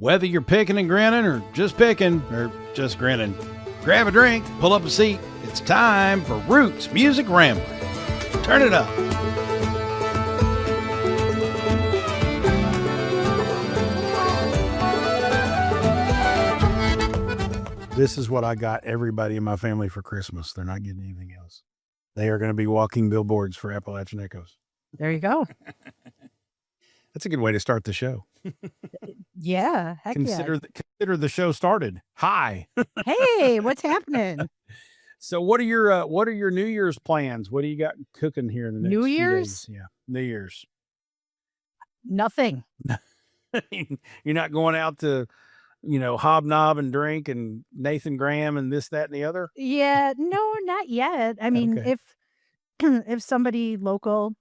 Whether you're picking and grinning or just picking or just grinning, grab a drink, pull up a seat. It's time for Roots Music Rambler. Turn it up. This is what I got everybody in my family for Christmas. They're not getting anything else. They are going to be walking billboards for Appalachian Echoes. There you go. That's a good way to start the show. Yeah. Heck Consider the show started. Hi. Hey, what's happening? So what are your New Year's plans? What do you got cooking here in the next New few Year's? days? Yeah. New Year's. Nothing. You're not going out to, hobnob and drink and Nathan Graham and this, that, and the other? Yeah. No, not yet. I mean, Okay. if somebody local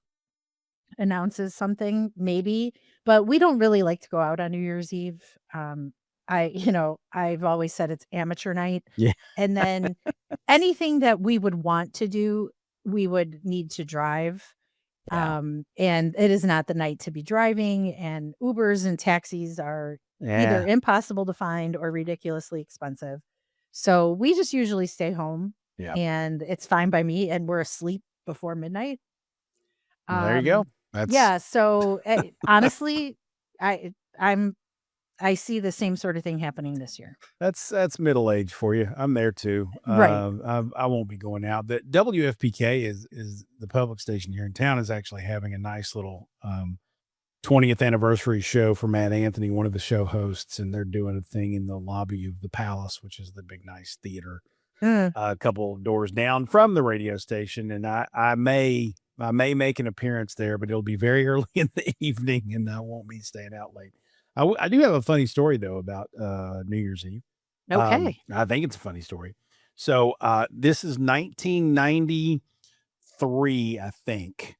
announces something, maybe, but we don't really like to go out on New Year's Eve. I've always said it's amateur night. Yeah. And then anything that we would want to do, we would need to drive. Yeah. And it is not the night to be driving, and Ubers and taxis are either impossible to find or ridiculously expensive. So we just usually stay home. Yeah. And it's fine by me, and we're asleep before midnight. There you go. Yeah. So honestly, I see the same sort of thing happening this year. That's middle age for you. I'm there too. Right. I won't be going out. The WFPK is the public station here in town is actually having a nice little 20th anniversary show for Matt Anthony, one of the show hosts, and they're doing a thing in the lobby of the Palace, which is the big nice theater, a couple of doors down from the radio station. And I may make an appearance there, but it'll be very early in the evening, and I won't be staying out late. I do have a funny story though about New Year's Eve. Okay. I think it's a funny story. So this is 1993, I think,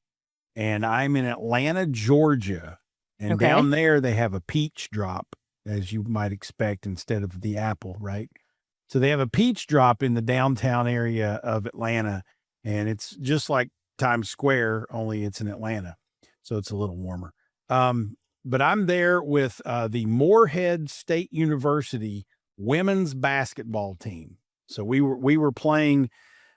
and I'm in Atlanta, Georgia, and down there they have a peach drop, as you might expect, instead of the apple, right? So they have a peach drop in the downtown area of Atlanta, and it's just like Times Square, only it's in Atlanta, so it's a little warmer. But I'm there with the Morehead State University women's basketball team. So we were playing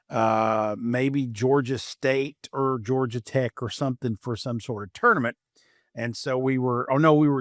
maybe Georgia State or Georgia Tech or something for some sort of tournament. And so we were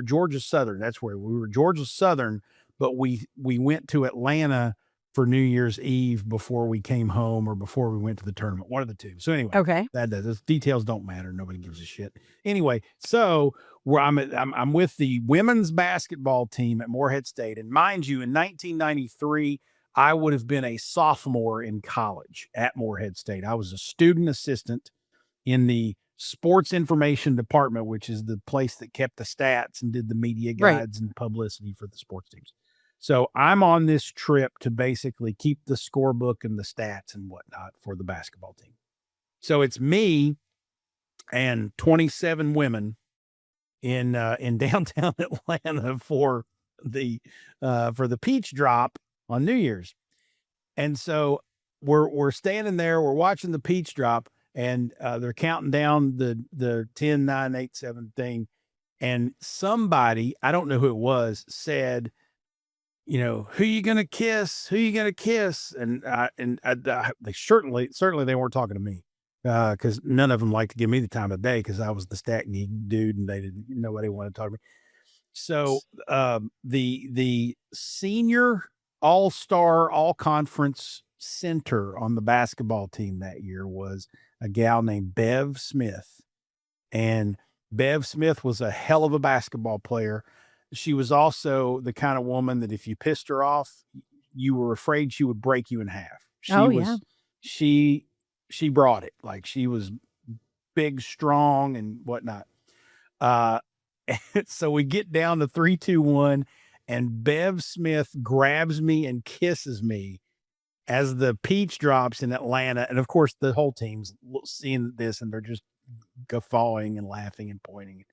Georgia Southern. That's where we were, Georgia Southern, but we went to Atlanta for New Year's Eve before we came home or before we went to the tournament, one of the two. So anyway, those details don't matter. Nobody gives a shit. Anyway, so I'm with the women's basketball team at Morehead State. And mind you, in 1993, I would have been a sophomore in college at Morehead State. I was a student assistant in the sports information department, which is the place that kept the stats and did the media guides and publicity for the sports teams. So I'm on this trip to basically keep the scorebook and the stats and whatnot for the basketball team. So it's me and 27 women in downtown Atlanta for the peach drop on New Year's. And so we're standing there, we're watching the peach drop, and they're counting down the 10, 9, 8, 7 thing. And somebody, I don't know who it was, said, who you gonna kiss? Who you gonna kiss? And they certainly they weren't talking to me, because none of them liked to give me the time of day because I was the stat geek dude, and nobody wanted to talk to me. So the senior all-star, all-conference center on the basketball team that year was a gal named Bev Smith, and Bev Smith was a hell of a basketball player. She was also the kind of woman that if you pissed her off, you were afraid she would break you in half. She brought it. Like, she was big, strong, and whatnot. So we get down to 3, 2, 1, and Bev Smith grabs me and kisses me as the peach drops in Atlanta. And of course, the whole team's seeing this, and they're just guffawing and laughing and pointing.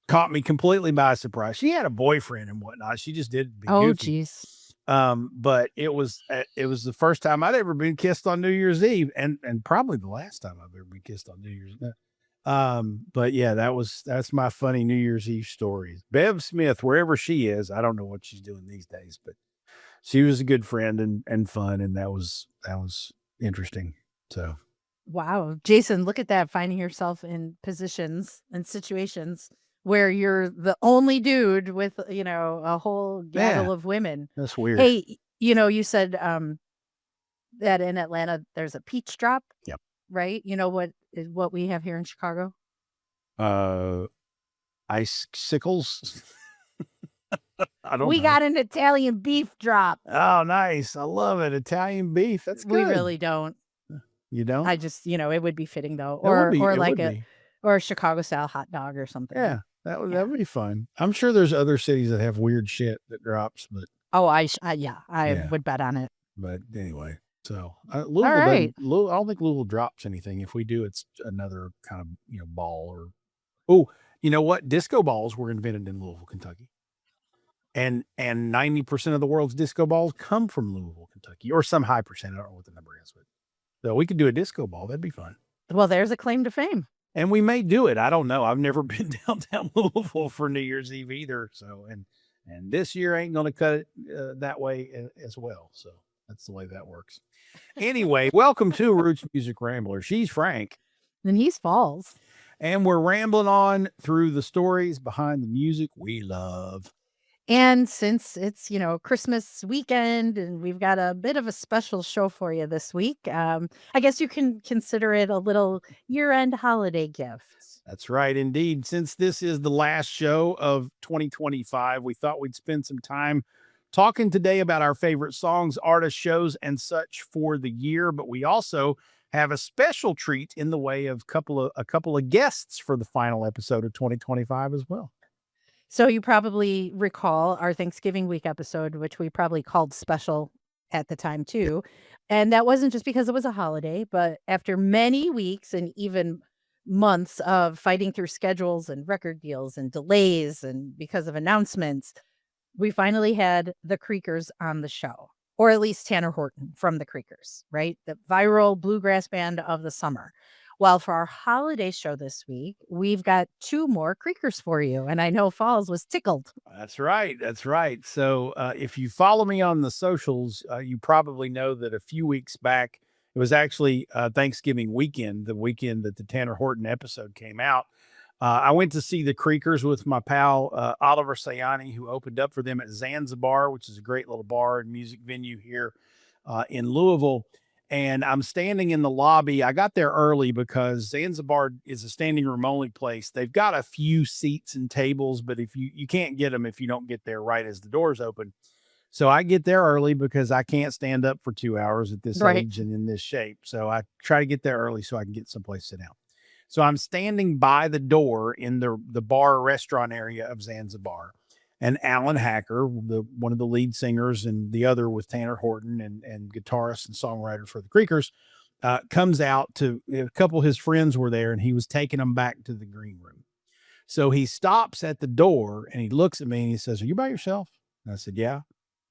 Caught me completely by surprise. She had a boyfriend and whatnot. She just did be goofy. Geez. But it was the first time I'd ever been kissed on New Year's Eve, and probably the last time I've ever been kissed on New Year's Eve. But yeah, that's my funny New Year's Eve stories. Bev Smith, wherever she is, I don't know what she's doing these days, but she was a good friend and fun, and that was interesting. So Wow. Jason, look at that. Finding yourself in positions and situations where you're the only dude with, a whole gaggle of women. that's weird. Hey, you said that in Atlanta there's a peach drop. Yep. Right? You know what we have here in Chicago? Icicles. I don't We know. got an Italian beef drop. Oh, nice. I love it. Italian beef. That's good. We really don't. You don't? I just, it would be fitting though. It would be. Or It like would be. or a Chicago style hot dog or something. Yeah, that would be fun. I'm sure there's other cities that have weird shit that drops, but Oh, I would bet on it. but anyway, so Louisville All right. I don't think Louisville drops anything. If we do, it's another kind of ball or you know what? Disco balls were invented in Louisville, Kentucky. And 90% of the world's disco balls come from Louisville, Kentucky, or some high percent. I don't know what the number is, but so we could do a disco ball. That'd be fun. Well, there's a claim to fame. And we may do it. I don't know. I've never been downtown Louisville for New Year's Eve either. So, and this year ain't going to cut it that way as well. So that's the way that works. Anyway, welcome to Roots Music Rambler. She's Frank. And he's Falls. And we're rambling on through the stories behind the music we love. And since it's, Christmas weekend and we've got a bit of a special show for you this week, I guess you can consider it a little year-end holiday gift. That's right, indeed. Since this is the last show of 2025, we thought we'd spend some time talking today about our favorite songs, artists, shows, and such for the year. But we also have a special treat in the way of a couple of guests for the final episode of 2025 as well. So you probably recall our Thanksgiving week episode, which we probably called special at the time too. And that wasn't just because it was a holiday, but after many weeks and even months of fighting through schedules and record deals and delays and because of announcements, we finally had the Creekers on the show, or at least Tanner Horton from the Creekers, right? The viral bluegrass band of the summer. Well, for our holiday show this week, we've got 2 more Creekers for you. And I know Falls was tickled. That's right. That's right. So if you follow me on the socials, you probably know that a few weeks back, it was actually Thanksgiving weekend, the weekend that the Tanner Horton episode came out. I went to see the Creekers with my pal, Oliver Sayani, who opened up for them at Zanzibar, which is a great little bar and music venue here in Louisville. And I'm standing in the lobby. I got there early because Zanzibar is a standing room only place. They've got a few seats and tables, but if you can't get them if you don't get there right as the doors open. So I get there early because I can't stand up for 2 hours at this age and in this shape. So I try to get there early so I can get someplace to sit down. So I'm standing by the door in the bar restaurant area of Zanzibar. And Alan Hacker, one of the lead singers, and the other with Tanner Horton and guitarist and songwriter for the Creekers, comes out a couple of his friends were there, and he was taking them back to the green room. So he stops at the door and he looks at me and he says, "Are you by yourself?" And I said, "Yeah."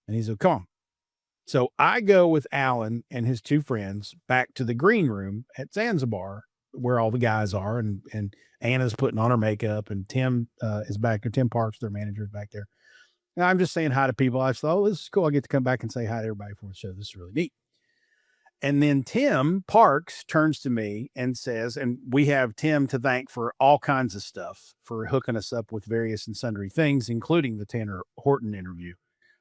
And he said, "Come on." So I go with Alan and his 2 friends back to the green room at Zanzibar, where all the guys are, and Anna's putting on her makeup, and Tim is back there. Tim Parks, their manager, is back there. And I'm just saying hi to people. I thought, this is cool. I get to come back and say hi to everybody for the show. This is really neat. And then Tim Parks turns to me and says, and we have Tim to thank for all kinds of stuff, for hooking us up with various and sundry things, including the Tanner Horton interview.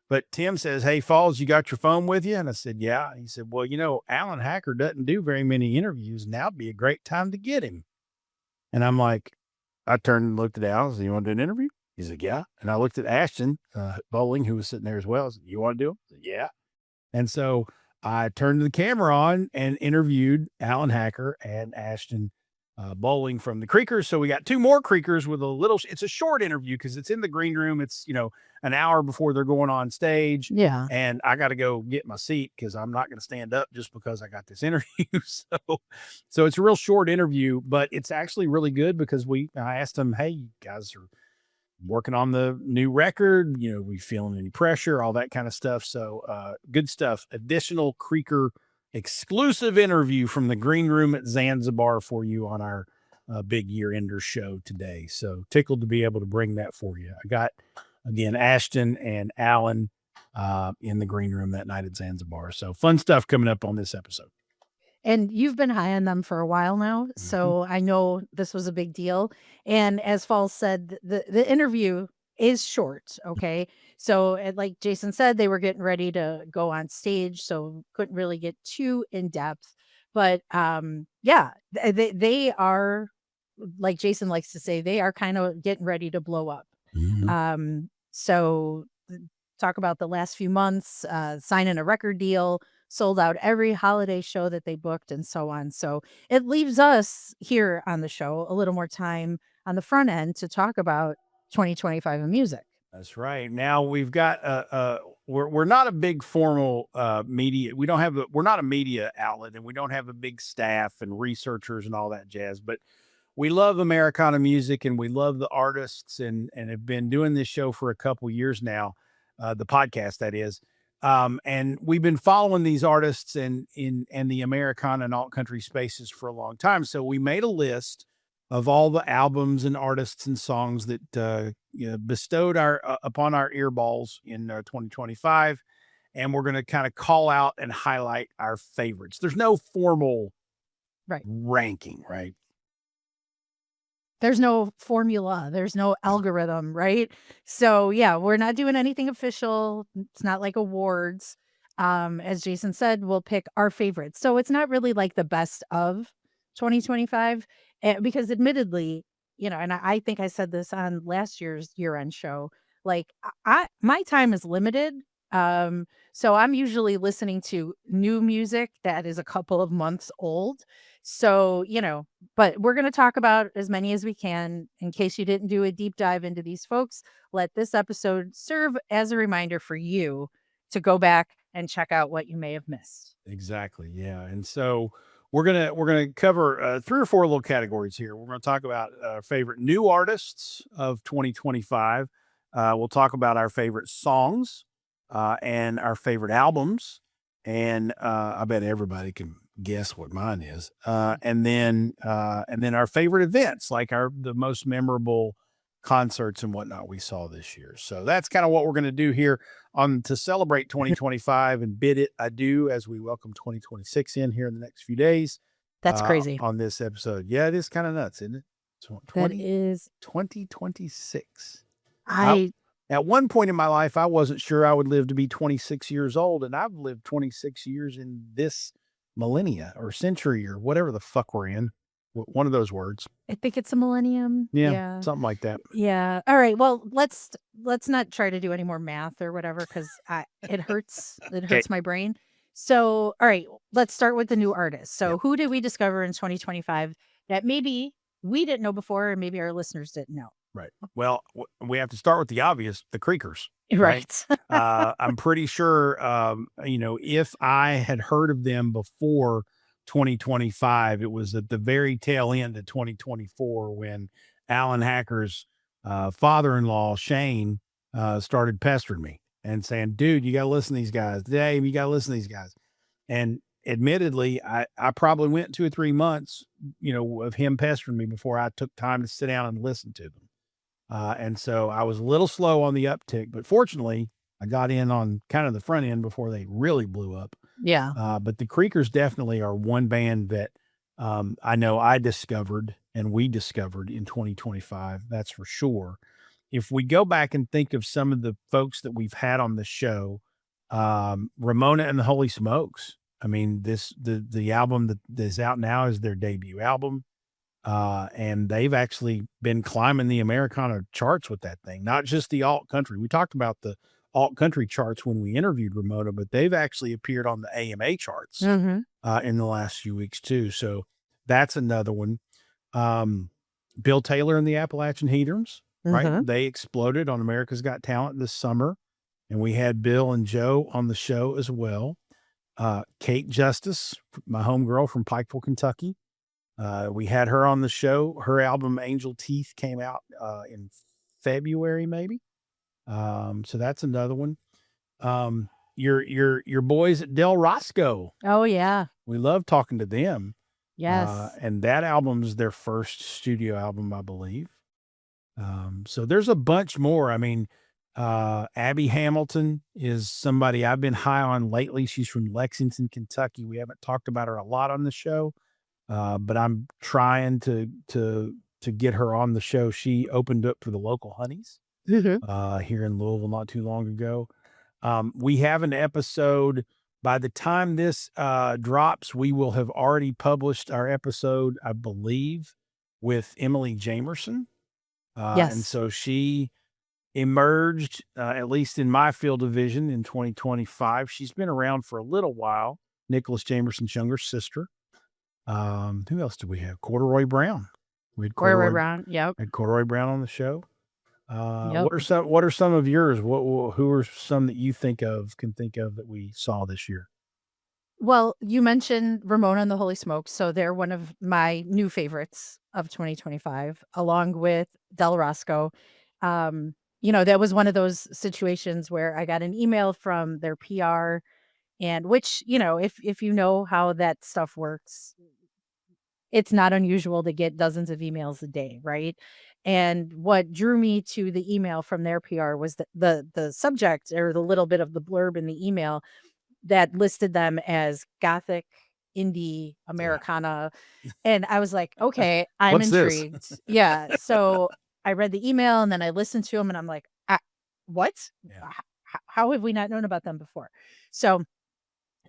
But Tim says, "Hey, Falls, you got your phone with you?" And I said, "Yeah." He said, "Well, Alan Hacker doesn't do very many interviews. Now would be a great time to get him." And I'm like, I turned and looked at Alan. I said, "You want to do an interview?" He said, "Yeah." And I looked at Ashton Bowling, who was sitting there as well. I said, "You want to do it?" I said, "Yeah." And so I turned the camera on and interviewed Alan Hacker and Ashton Bowling from the Creekers. So we got 2 more Creekers with it's a short interview because it's in the green room. It's, an hour before they're going on stage. Yeah. And I got to go get my seat because I'm not going to stand up just because I got this interview. So it's a real short interview, but it's actually really good because I asked them, "Hey, you guys are working on the new record, we feeling any pressure, all that kind of stuff." So good stuff. Additional Creeker exclusive interview from the green room at Zanzibar for you on our big year-ender show today. So tickled to be able to bring that for you. I got, again, Ashton and Alan in the green room that night at Zanzibar. So fun stuff coming up on this episode. And you've been high on them for a while now, so I know this was a big deal. And as Falls said, the interview is short, okay? So, like Jason said, they were getting ready to go on stage, so couldn't really get too in depth. But yeah, they are, like Jason likes to say, they are kind of getting ready to blow up. So talk about the last few months, signing a record deal, sold out every holiday show that they booked, and so on. So it leaves us here on the show a little more time on the front end to talk about 2025 in music. That's right. Now we've got we're not a big formal media. We're not a media outlet, and we don't have a big staff and researchers and all that jazz. But we love Americana music, and we love the artists, and have been doing this show for a couple years now, the podcast that is. And we've been following these artists in the Americana and alt country spaces for a long time. So we made a list of all the albums and artists and songs that bestowed upon our earballs in 2025, and we're going to kind of call out and highlight our favorites. There's no formal ranking, right? There's no formula. There's no algorithm, right? So yeah, we're not doing anything official. It's not like awards. As Jason said, we'll pick our favorites. So it's not really like the best of 2025, because admittedly, and I think I said this on last year's year-end show, like my time is limited. So I'm usually listening to new music that is a couple of months old. So, but we're going to talk about as many as we can. In case you didn't do a deep dive into these folks, let this episode serve as a reminder for you to go back and check out what you may have missed. Exactly. Yeah. And so we're gonna cover 3 or 4 little categories here. We're going to talk about our favorite new artists of 2025. We'll talk about our favorite songs and our favorite albums. And I bet everybody can guess what mine is. And then our favorite events, like the most memorable concerts and whatnot we saw this year. So that's kind of what we're going to do here to celebrate 2025 and bid it adieu as we welcome 2026 in here in the next few days. That's crazy on this episode. Yeah, it is kind of nuts, isn't it? That is 2026. At one point in my life, I wasn't sure I would live to be 26 years old, and I've lived 26 years in this millennia or century or whatever the fuck we're in. One of those words. I think it's a millennium. Yeah, something like that. Yeah. All right. Well, let's not try to do any more math or whatever, because it hurts. It hurts my brain. So, all right, let's start with the new artist. So, who did we discover in 2025 that maybe we didn't know before, and maybe our listeners didn't know? Right. Well, we have to start with the obvious, the Creekers. Right. I'm pretty sure, if I had heard of them before 2025, it was at the very tail end of 2024 when Alan Hacker's father-in-law, Shane, started pestering me and saying, dude, you got to listen to these guys. Dave, you got to listen to these guys. And admittedly, I probably went 2 or 3 months, of him pestering me before I took time to sit down and listen to them. And so I was a little slow on the uptick, but fortunately I got in on kind of the front end before they really blew up. Yeah. But the Creekers definitely are one band that I know I discovered and we discovered in 2025. That's for sure. If we go back and think of some of the folks that we've had on the show, Ramona and the Holy Smokes. I mean, the album that is out now is their debut album. And they've actually been climbing the Americana charts with that thing, not just the alt country. We talked about the alt country charts when we interviewed Ramona, but they've actually appeared on the AMA charts in the last few weeks too. So that's another one. Bill Taylor and the Appalachian Heatrons, right? They exploded on America's Got Talent this summer, and we had Bill and Joe on the show as well. Cait Justice, my homegirl from Pikeville, Kentucky. We had her on the show. Her album Angel Teeth came out in February, maybe. So that's another one. Your boys at Del Roscoe. Oh yeah. We love talking to them. Yes. And that album is their first studio album, I believe. So there's a bunch more. I mean, Abby Hamilton is somebody I've been high on lately. She's from Lexington, Kentucky. We haven't talked about her a lot on the show, but I'm trying to get her on the show. She opened up for the local Honeys here in Louisville not too long ago. We have an episode. By the time this drops, we will have already published our episode, I believe, with Emily Jamerson. And Yes. so she emerged, at least in my field of vision, in 2025. She's been around for a little while. Nicholas Jamerson's younger sister. Who else do we have? Corduroy Brown. We had Corduroy Brown. Yep. had Corduroy Brown on the show. Yep. What are some of yours? Who are some that you can think of that we saw this year? Well, you mentioned Ramona and the Holy Smokes, so they're one of my new favorites of 2025, along with Del Roscoe. That was one of those situations where I got an email from their PR, and which, if you know how that stuff works, it's not unusual to get dozens of emails a day, right? And what drew me to the email from their PR was the subject, or the little bit of the blurb in the email that listed them as gothic, indie, Americana. And I was like, okay, I'm What's this? intrigued. Yeah. So I read the email and then I listened to them and I'm like, what? Yeah. How have we not known about them before? So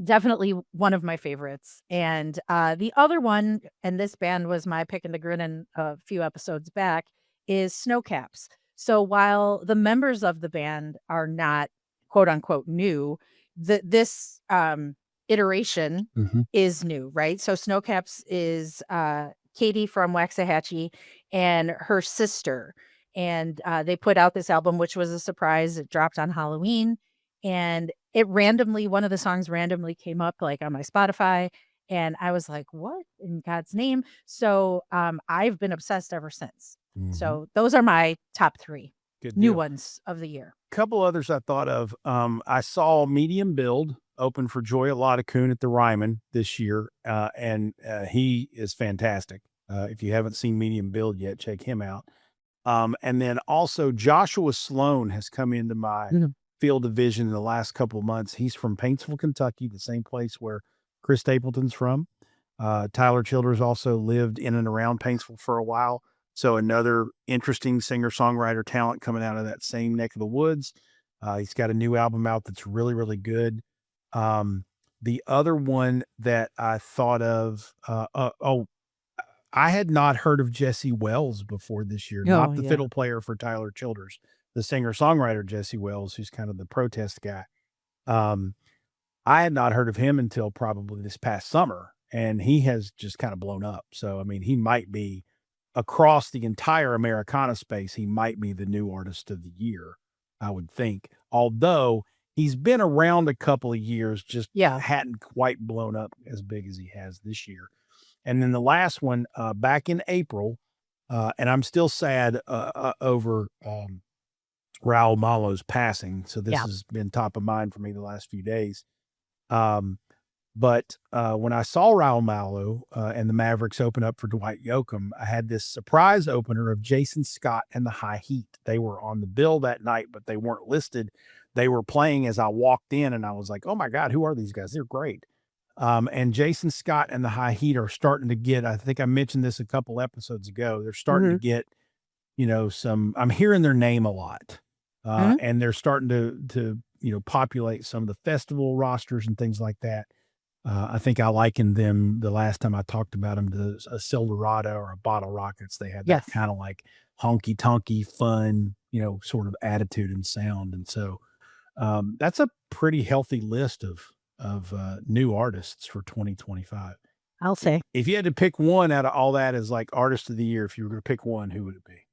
definitely one of my favorites. And the other one, and this band was my pick in the grin a few episodes back, is Snowcaps. So while the members of the band are not quote unquote new, this iteration is new, right? So Snowcaps is Katie from Waxahachie and her sister. And they put out this album, which was a surprise. It dropped on Halloween. And one of the songs randomly came up like on my Spotify. And I was like, what in God's name? So I've been obsessed ever since. So those are my top 3 new ones of the year. Couple others I thought of. I saw Medium Build open for Joy Coon at the Ryman this year, and he is fantastic. If you haven't seen Medium Build yet, check him out. And then also Joshua Sloan has come into my field of vision in the last couple of months. He's from Paintsville, Kentucky, the same place where Chris Stapleton's from. Tyler Childers also lived in and around Paintsville for a while. So another interesting singer-songwriter talent coming out of that same neck of the woods. He's got a new album out that's really, really good. The other one that I thought of, I had not heard of Jesse Wells before this year, not the fiddle player for Tyler Childers, the singer-songwriter Jesse Wells, who's kind of the protest guy. I had not heard of him until probably this past summer, and he has just kind of blown up. So, I mean, he might be across the entire Americana space. He might be the new artist of the year, I would think. Although he's been around a couple of years, just hadn't quite blown up as big as he has this year. And then the last one, back in April, and I'm still sad over Raul Malo's passing. So this has been top of mind for me the last few days. But when I saw Raul Malo and the Mavericks open up for Dwight Yoakam, I had this surprise opener of Jason Scott and the High Heat. They were on the bill that night, but they weren't listed. They were playing as I walked in, and I was like, oh my God, who are these guys? They're great. And Jason Scott and the High Heat are starting to get, I think I mentioned this a couple episodes ago, they're starting to get, I'm hearing their name a lot. And they're starting to populate some of the festival rosters and things like that. I think I likened them the last time I talked about them to a Silverado or a Bottle Rockets. They had that kind of like honky tonky fun, sort of attitude and sound. And so that's a pretty healthy list of new artists for 2025. I'll say. If you had to pick one out of all that as like artist of the year, if you were going to pick one, who would it be?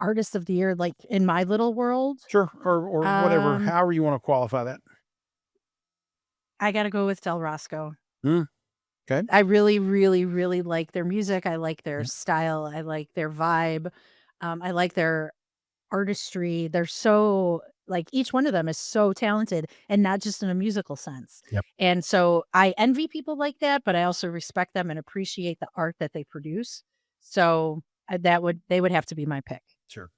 Artist of the year, like in my little world? Sure. Or whatever, however you want to qualify that. I got to go with Del Roscoe. Okay. I really, really, really like their music. I like their style. I like their vibe. I like their artistry. They're so like each one of them is so talented, and not just in a musical sense. Yep. And so I envy people like that, but I also respect them and appreciate the art that they produce. So they would have to be my pick. Sure.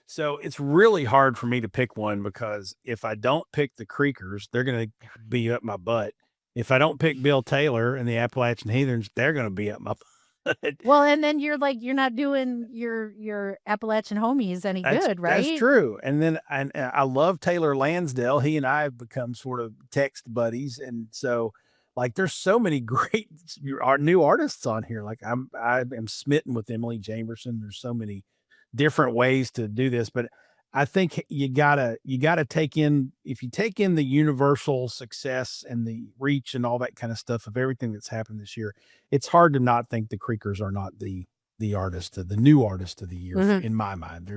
So it's really hard for me to pick one because if I don't pick the Creekers, they're going to be up my butt. If I don't pick Bill Taylor and the Appalachian Heathens, they're going to be up my butt. Well, and then you're not doing your Appalachian homies any good, right? That's true. And then I love Taylor Lansdale. He and I have become sort of text buddies. And so like there's so many great new artists on here. Like I am smitten with Emily Jamerson. There's so many different ways to do this, but I think you gotta take in, if you take in the universal success and the reach and all that kind of stuff of everything that's happened this year, it's hard to not think the Creekers are not the artist, the new artist of the year in my mind.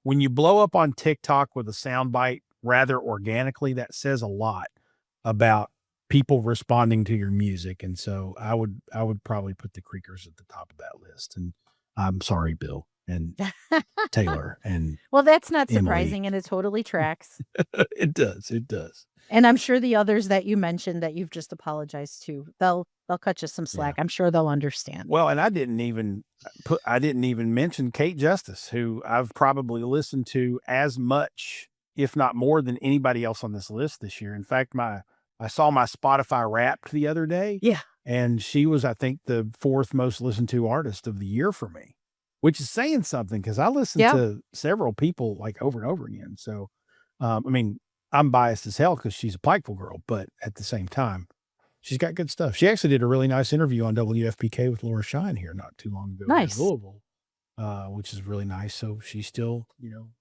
When you blow up on TikTok with a soundbite rather organically, that says a lot about people responding to your music. And so I would probably put the Creekers at the top of that list. And I'm sorry, Bill and Taylor and well, that's not Emily. Surprising, and it totally tracks. It does. And I'm sure the others that you mentioned that you've just apologized to, they'll cut you some slack. I'm sure they'll understand. Well, and I didn't even mention Cait Justice, who I've probably listened to as much, if not more, than anybody else on this list this year. In fact, I saw my Spotify Wrapped the other day. Yeah. And she was, I think, the 4th most listened to artist of the year for me, which is saying something because I listened to several people like over and over again. So, I mean, I'm biased as hell because she's a Pikeville girl, but at the same time, she's got good stuff. She actually did a really nice interview on WFPK with Laura Shine here not too long ago in Louisville, which is really nice. So she's still,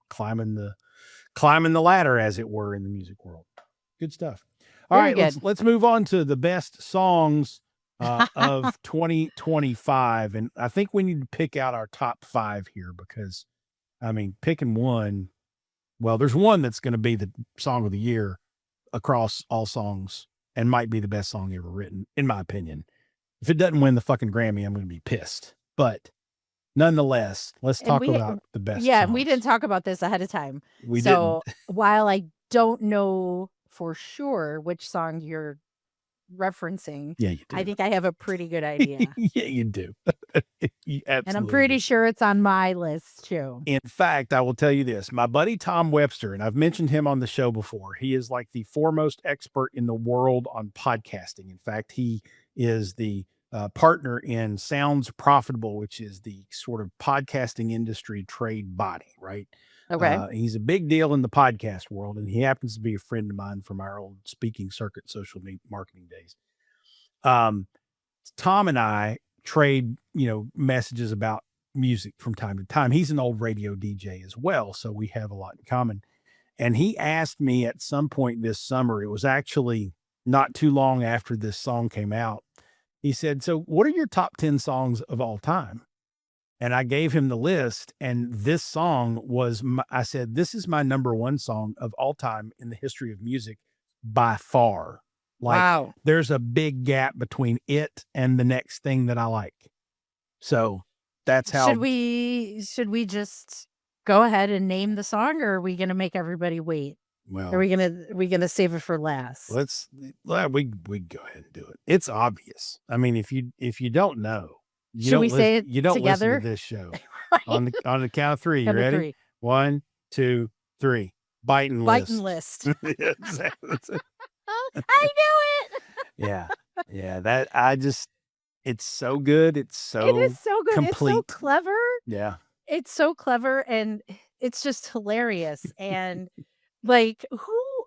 climbing the ladder, as it were, in the music world. Good stuff. All right, let's move on to the best songs of 2025. And I think we need to pick out our top 5 here because, I mean, picking one, well, there's one that's going to be the song of the year across all songs and might be the best song ever written, in my opinion. If it doesn't win the fucking Grammy, I'm going to be pissed. But nonetheless, let's talk about the best songs. We didn't talk about this ahead of time. So while I don't know for sure which song you're referencing, you do. I think I have a pretty good idea. Yeah, you do. You absolutely and I'm pretty sure it's on my list too. In fact, I will tell you this, my buddy Tom Webster, and I've mentioned him on the show before, he is like the foremost expert in the world on podcasting. In fact, he is the partner in Sounds Profitable, which is the sort of podcasting industry trade body, right? Okay. He's a big deal in the podcast world, and he happens to be a friend of mine from our old speaking circuit social marketing days. Tom and I trade, messages about music from time to time. He's an old radio DJ as well, so we have a lot in common. And he asked me at some point this summer, it was actually not too long after this song came out. He said, "So what are your top 10 songs of all time?" And I gave him the list, and this song was, I said, this is my number 1 song of all time in the history of music by far. Like, wow. There's a big gap between it and the next thing that I like. So that's how. Should we just go ahead and name the song, or are we going to make everybody wait? Well, are we gonna save it for last? We go ahead and do it. It's obvious. I mean, if you don't know, should we say it you don't together? Listen to this show. Right. on the count of 3. You ready? 3. 1, 2, 3. Biting list. Yeah, exactly. I knew it. Yeah. It's so good. It is so good. Complete. It's so clever. Yeah. It's so clever, and it's just hilarious. And like, who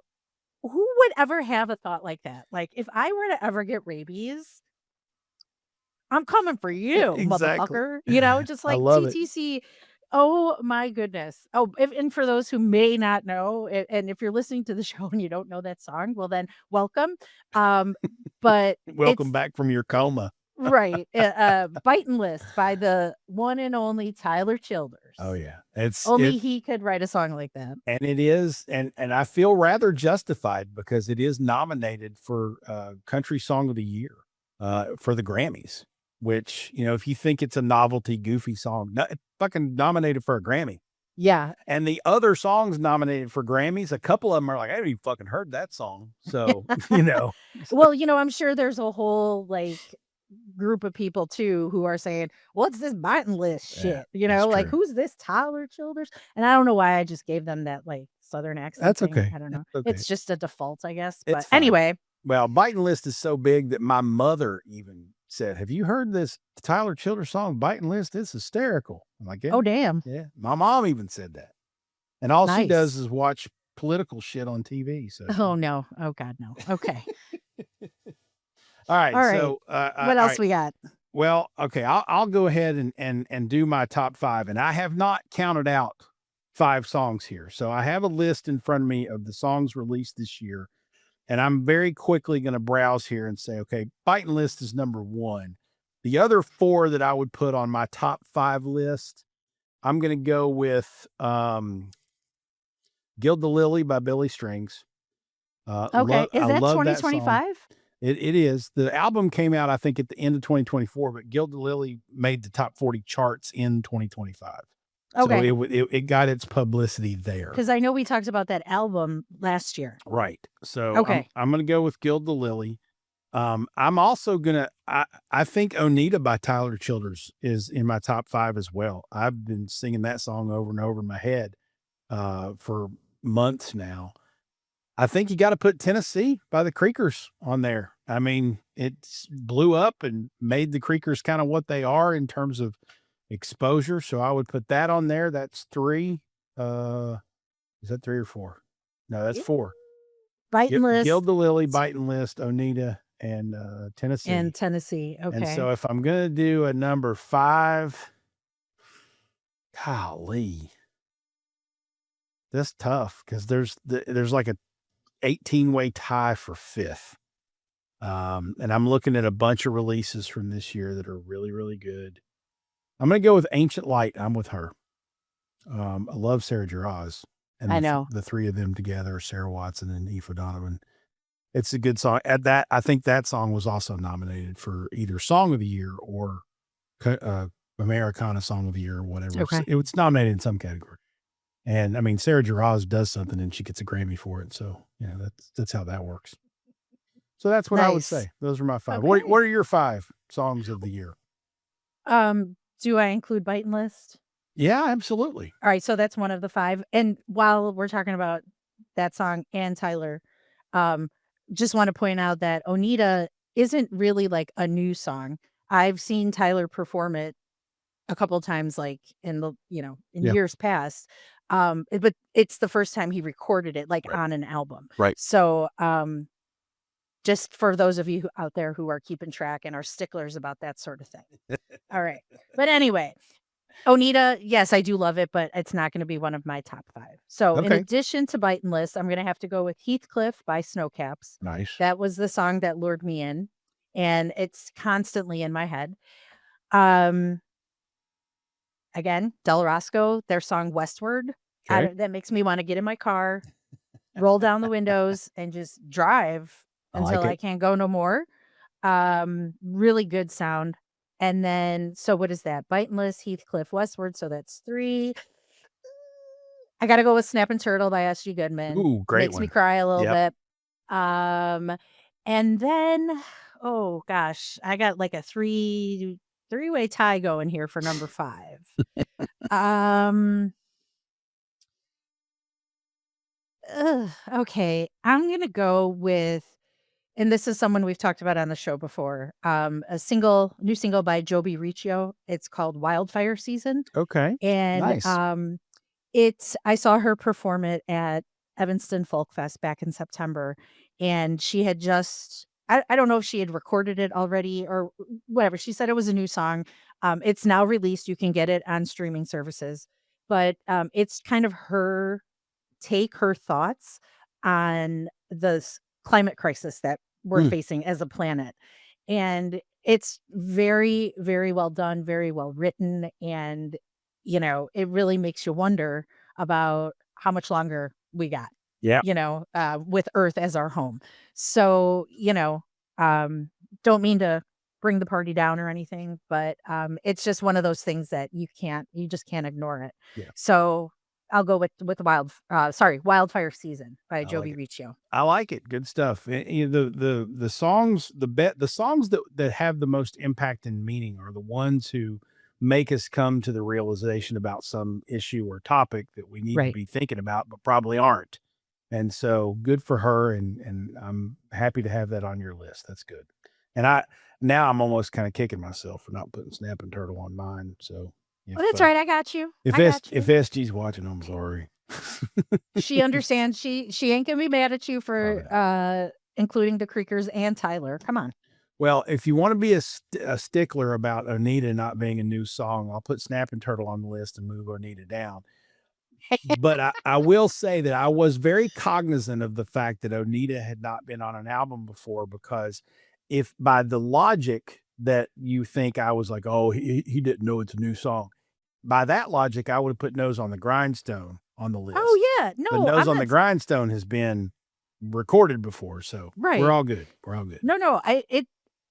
would ever have a thought like that? Like, if I were to ever get rabies, I'm coming for you, exactly. motherfucker. Just like TTC. Oh my goodness. Oh, and for those who may not know, and if you're listening to the show and you don't know that song, well then welcome. But welcome back from your coma. Right. Biting List by the one and only Tyler Childers. Oh yeah. He could write a song like that. And it is, and I feel rather justified because it is nominated for Country Song of the Year for the Grammys, which, if you think it's a novelty, goofy song, it's fucking nominated for a Grammy. Yeah. And the other songs nominated for Grammys, a couple of them are like, I haven't even fucking heard that song. So, Well, I'm sure there's a whole group of people too who are saying, "What's this Biden list shit?" that's Like, true. who's this Tyler Childers? And I don't know why I just gave them that Southern accent That's thing. okay. I don't know. That's okay. It's just a default, I guess. It's But fine. anyway, Well, Biden List is so big that my mother even said, "Have you heard this Tyler Childers song, Biden List? It's hysterical." I'm like, oh damn, yeah. My mom even said that. And all she does nice. is watch political shit on TV. So, Oh no, oh god, no. Okay, all right. all right. So, What all else right. we got? Well, okay. I'll go ahead and do my top 5, and I have not counted out 5 songs here. So I have a list in front of me of the songs released this year. And I'm very quickly going to browse here and say, okay, Biden List is number 1. The other 4 that I would put on my top 5 list, I'm going to go with Gild the Lily by Billy Strings. Okay, is that 2025? It is. The album came out, I think, at the end of 2024, but Gild the Lily made the top 40 charts in 2025. Okay. So it got its publicity there. Because I know we talked about that album last year. Right. So okay, I'm going to go with Gild the Lily. I'm also going to, I think Oneida by Tyler Childers is in my top 5 as well. I've been singing that song over and over in my head for months now. I think you got to put Tennessee by the Creekers on there. I mean, it blew up and made the Creekers kind of what they are in terms of exposure. So I would put that on there. That's 3. Is that 3 or 4? No, that's 4. Biden List. Gild the Lily, Biden List, Oneida, and Tennessee. Okay. And so if I'm going to do a number 5, golly, that's tough because there's like a 18-way tie for 5th. And I'm looking at a bunch of releases from this year that are really, really good. I'm going to go with Ancient Light. I'm with her. I love Sarah Jaraz. And I know. the 3 of them together, Sarah Watson and Aoife Donovan. It's a good song. I think that song was also nominated for either Song of the Year or Americana Song of the Year or whatever. Okay. It was nominated in some category. And I mean, Sarah Jaraz does something and she gets a Grammy for it. So, that's how that works. So that's what I would say. Those are my 5. Okay. What are your 5 songs of the year? Do I include Biden List? Yeah, absolutely. All right. So that's one of the 5. And while we're talking about that song and Tyler, just want to point out that Oneida isn't really like a new song. I've seen Tyler perform it a couple of times, like in the, years past. But it's the first time he recorded it on an album. Right. So, just for those of you out there who are keeping track and are sticklers about that sort of thing. All right. But anyway, Oneida, yes, I do love it, but it's not going to be one of my top 5. So in addition to Biden List, I'm going to have to go with Heathcliff by Snowcaps. Nice. That was the song that lured me in, and it's constantly in my head. Again, Del Roscoe, their song Westward. That makes me want to get in my car, roll down the windows, and just drive until I can't go no more. Really good sound. And then, so what is that? Biden List, Heathcliff, Westward. So that's 3. I got to go with Snappin' Turtle by S.G. Goodman. Ooh, great Makes one. me cry a little bit. And then, oh gosh, I got like a three-way tie going here for number 5. Okay, I'm gonna go with, and this is someone we've talked about on the show before. A new single by Joby Riccio. It's called Wildfire Season. Okay. And nice. I saw her perform it at Evanston Folk Fest back in September, and she had just, I don't know if she had recorded it already or whatever. She said it was a new song. It's now released. You can get it on streaming services, but it's kind of her thoughts on the climate crisis that we're facing as a planet. And it's very, very well done, very well written. And, it really makes you wonder about how much longer we got, with Earth as our home. So, don't mean to bring the party down or anything, but it's just one of those things that you just can't ignore it. Yeah. So I'll go with Wildfire Season by I Jovi like it. Riccio. I like it. Good stuff. The songs the songs that have the most impact and meaning are the ones who make us come to the realization about some issue or topic that we need to Right. be thinking about, but probably aren't. And so good for her, and I'm happy to have that on your list. That's good. And I'm almost kind of kicking myself for not putting Snapping Turtle on mine. So Oh, if that's right. I got you. if I got if you. SG's watching, I'm sorry. She understands. She ain't gonna be mad at you Probably for not. including the Creekers and Tyler. Come on. Well, if you want to be a stickler about Onita not being a new song, I'll put Snapping Turtle on the list and move Onita down. But I will say that I was very cognizant of the fact that Onita had not been on an album before, because if by the logic that you think I was like, oh, he didn't know it's a new song. By that logic, I would have put Nose on the Grindstone on the list. Oh yeah, But no, Nose I'm on the not. Grindstone has been recorded before, so we're Right. all good. We're all good. No,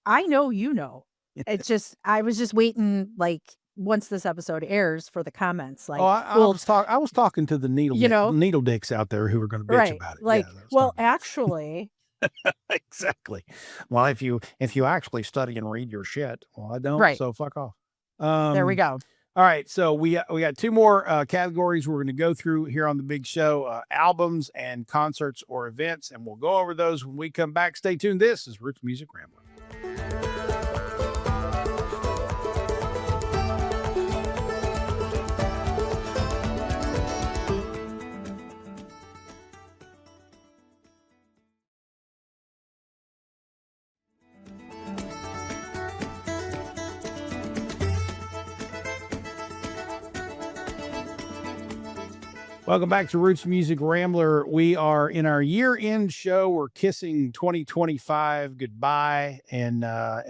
I know you know. It's just I was just waiting, like, once this episode airs for the comments. Like, Oh, I well, was talking to the you know, needle dicks out there who were going to bitch right? about it. Like, Yeah, I was well, talking actually, exactly. Well, if you actually study and read your shit, well, I don't. right So fuck off. there we go. All right, so we got two more categories we're going to go through here on the big show: albums and concerts or events, and we'll go over those when we come back. Stay tuned. This is Roots Music Rambler. Welcome back to Roots Music Rambler. We are in our year-end show. We're kissing 2025 goodbye and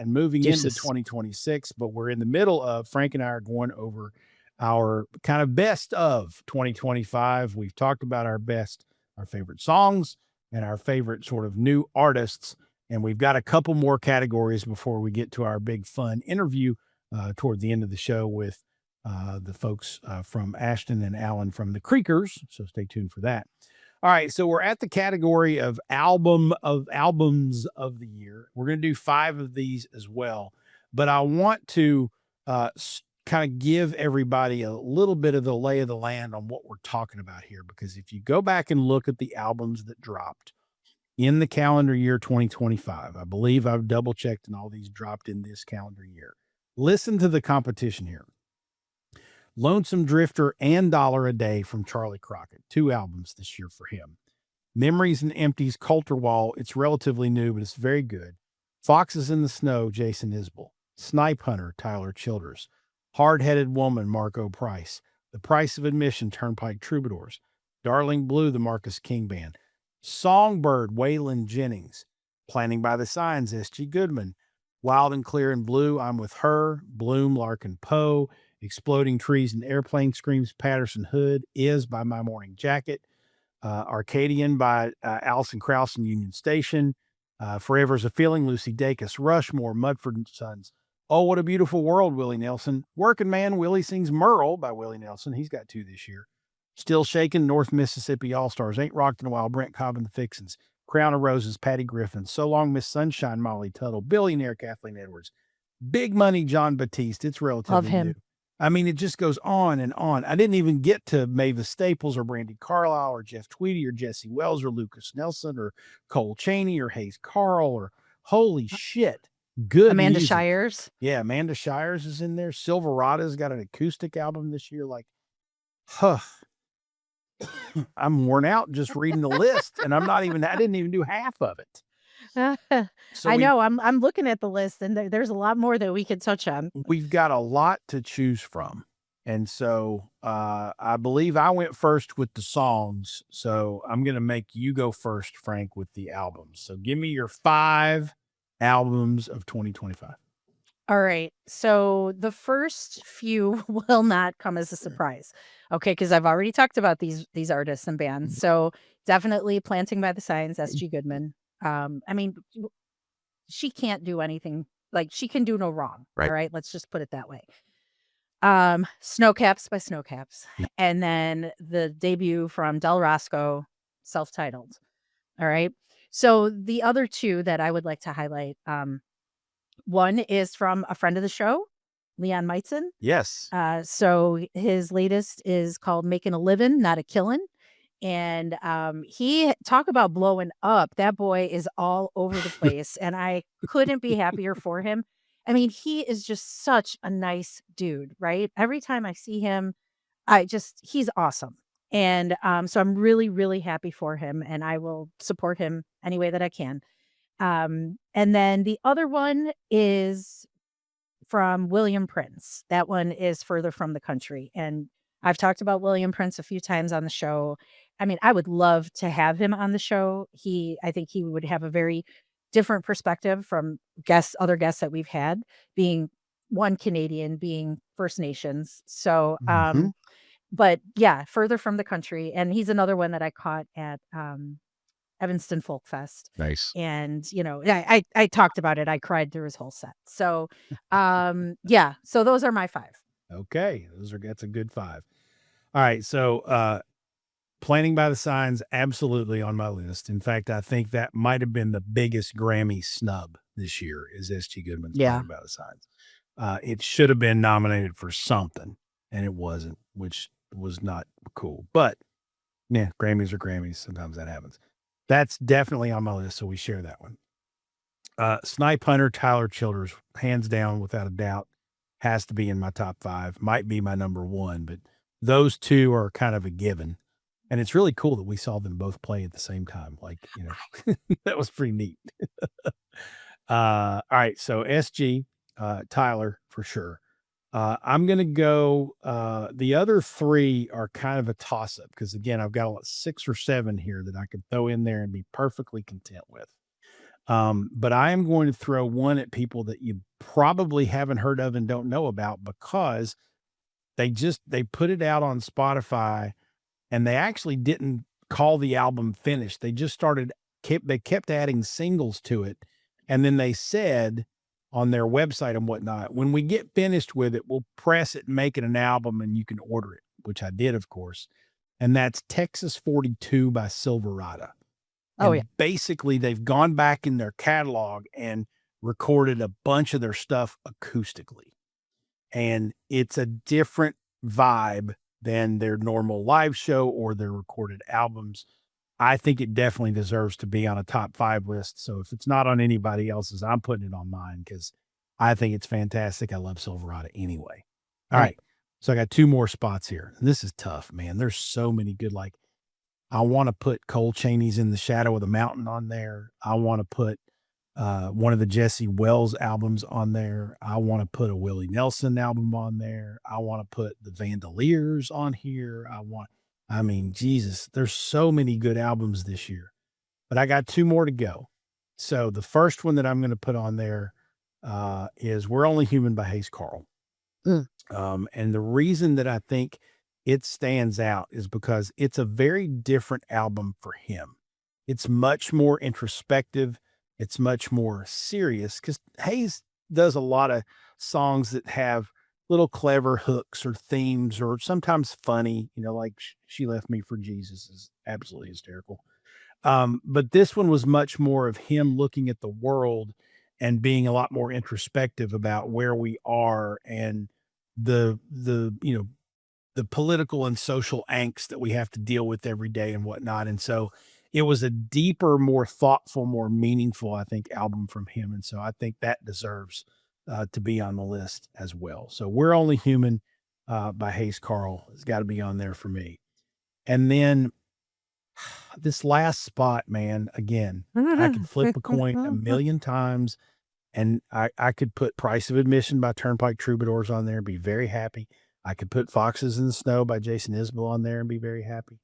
moving into 2026. But we're in the middle of, Frank and I are going over our kind of best of 2025. We've talked about our favorite songs and our favorite sort of new artists. And we've got a couple more categories before we get to our big fun interview toward the end of the show with the folks from Ashton and Alan from the Creekers. So stay tuned for that. All right. So we're at the category of albums of the year. We're going to do 5 of these as well, but I want to kind of give everybody a little bit of the lay of the land on what we're talking about here, because if you go back and look at the albums that dropped in the calendar year 2025, I believe I've double checked and all these dropped in this calendar year. Listen to the competition here. Lonesome Drifter and Dollar a Day from Charlie Crockett. 2 albums this year for him. Memories and Empties, Coulter Wall. It's relatively new, but it's very good. Foxes in the Snow, Jason Isbell. Snipe Hunter, Tyler Childers. Hard-Headed Woman, Marco Price. The Price of Admission, Turnpike Troubadours. Darling Blue, the Marcus King Band. Songbird, Waylon Jennings. Planning by the Signs, S.G. Goodman. Wild and Clear and Blue, I'm With Her. Bloom, Larkin Poe. Exploding Trees and Airplane Screams, Patterson Hood. Is by My Morning Jacket. Arcadian by Alison Krauss and Union Station. Forever's a Feeling, Lucy Dacus. Rushmore, Mumford & Sons. Oh, What a Beautiful World, Willie Nelson. Working Man, Willie Sings Merle by Willie Nelson. He's got 2 this year. Still Shakin', North Mississippi All-Stars. Ain't Rocked in a While, Brent Cobb and the Fixins. Crown of Roses, Patty Griffin. So Long Miss Sunshine, Molly Tuttle. Billionaire, Kathleen Edwards. Big Money, John Batiste. It's relatively Love him. new. I mean, it just goes on and on. I didn't even get to Mavis Staples or Brandy Carlisle or Jeff Tweedy or Jesse Wells or Lucas Nelson or Cole Chaney or Hayes Carl or holy shit. Good Amanda music. Shires. Yeah, Amanda Shires is in there. Silverada's got an acoustic album this year. Like, huh. I'm worn out just reading the list, and I didn't even do half of it. So I know. I'm looking at the list, and there's a lot more that we could touch on. We've got a lot to choose from. And so I believe I went first with the songs. So I'm going to make you go first, Frank, with the albums. So give me your 5 albums of 2025. All right. So the first few will not come as a surprise. Okay, because I've already talked about these artists and bands. So definitely Planting by the Signs, S.G. Goodman. I mean, she can't do anything. Like, she can do no wrong. Right. All right. Let's just put it that way. Snowcaps by Snowcaps. And then the debut from Del Roscoe, self-titled. All right. So the other two that I would like to highlight, one is from a friend of the show, Leon Meitzen. Yes. So his latest is called Making a Livin', Not a Killin'. And he talk about blowing up. That boy is all over the place. And I couldn't be happier for him. I mean, he is just such a nice dude, right? Every time I see him, he's awesome. And so I'm really, really happy for him. And I will support him any way that I can. And then the other one is from William Prince. That one is Further from the Country. And I've talked about William Prince a few times on the show. I mean, I would love to have him on the show. I think he would have a very different perspective from other guests that we've had, being one Canadian, being First Nations. So, but yeah, Further from the Country. And he's another one that I caught at Evanston Folk Fest. Nice. And, I talked about it. I cried through his whole set. So, yeah. So those are my 5. Okay. That's a good 5. All right. So, Planning by the Signs, absolutely on my list. In fact, I think that might have been the biggest Grammy snub this year is S.G. Goodman's Planning by the Signs. It should have been nominated for something, and it wasn't, which was not cool. But, yeah, Grammys are Grammys. Sometimes that happens. That's definitely on my list, so we share that one. Snipe Hunter, Tyler Childers, hands down, without a doubt, has to be in my top 5. Might be my number 1, but those two are kind of a given. And it's really cool that we saw them both play at the same time. Like, that was pretty neat. All right. So SG, Tyler, for sure. I'm going to go, the other 3 are kind of a toss up because again, I've got 6 or 7 here that I could throw in there and be perfectly content with. But I am going to throw one at people that you probably haven't heard of and don't know about because they put it out on Spotify. And they actually didn't call the album finished. They just kept adding singles to it. And then they said on their website and whatnot, when we get finished with it, we'll press it and make it an album and you can order it, which I did, of course. And that's Texas 42 by Silverado. Oh, and yeah. Basically, they've gone back in their catalog and recorded a bunch of their stuff acoustically. And it's a different vibe than their normal live show or their recorded albums. I think it definitely deserves to be on a top 5 list. So if it's not on anybody else's, I'm putting it on mine because I think it's fantastic. I love Silverado anyway. All right. So I got 2 more spots here. And this is tough, man. There's so many good, I want to put Cole Chaney's In the Shadow of the Mountain on there. I want to put one of the Jesse Wells albums on there. I want to put a Willie Nelson album on there. I want to put the Vandaliers on here. Jesus, there's so many good albums this year, but I got 2 more to go. So the first one that I'm going to put on there is We're Only Human by Hayes Carll. And the reason that I think it stands out is because it's a very different album for him. It's much more introspective. It's much more serious because Hayes does a lot of songs that have little clever hooks or themes or sometimes funny, like She Left Me for Jesus is absolutely hysterical. But this one was much more of him looking at the world and being a lot more introspective about where we are and the political and social angst that we have to deal with every day and whatnot. And so it was a deeper, more thoughtful, more meaningful, I think, album from him. And so I think that deserves to be on the list as well. So We're Only Human by Hayes Carll has got to be on there for me. And then this last spot, man, again, I could flip a coin a million times and I could put Price of Admission by Turnpike Troubadours on there and be very happy. I could put Foxes in the Snow by Jason Isbell on there and be very happy.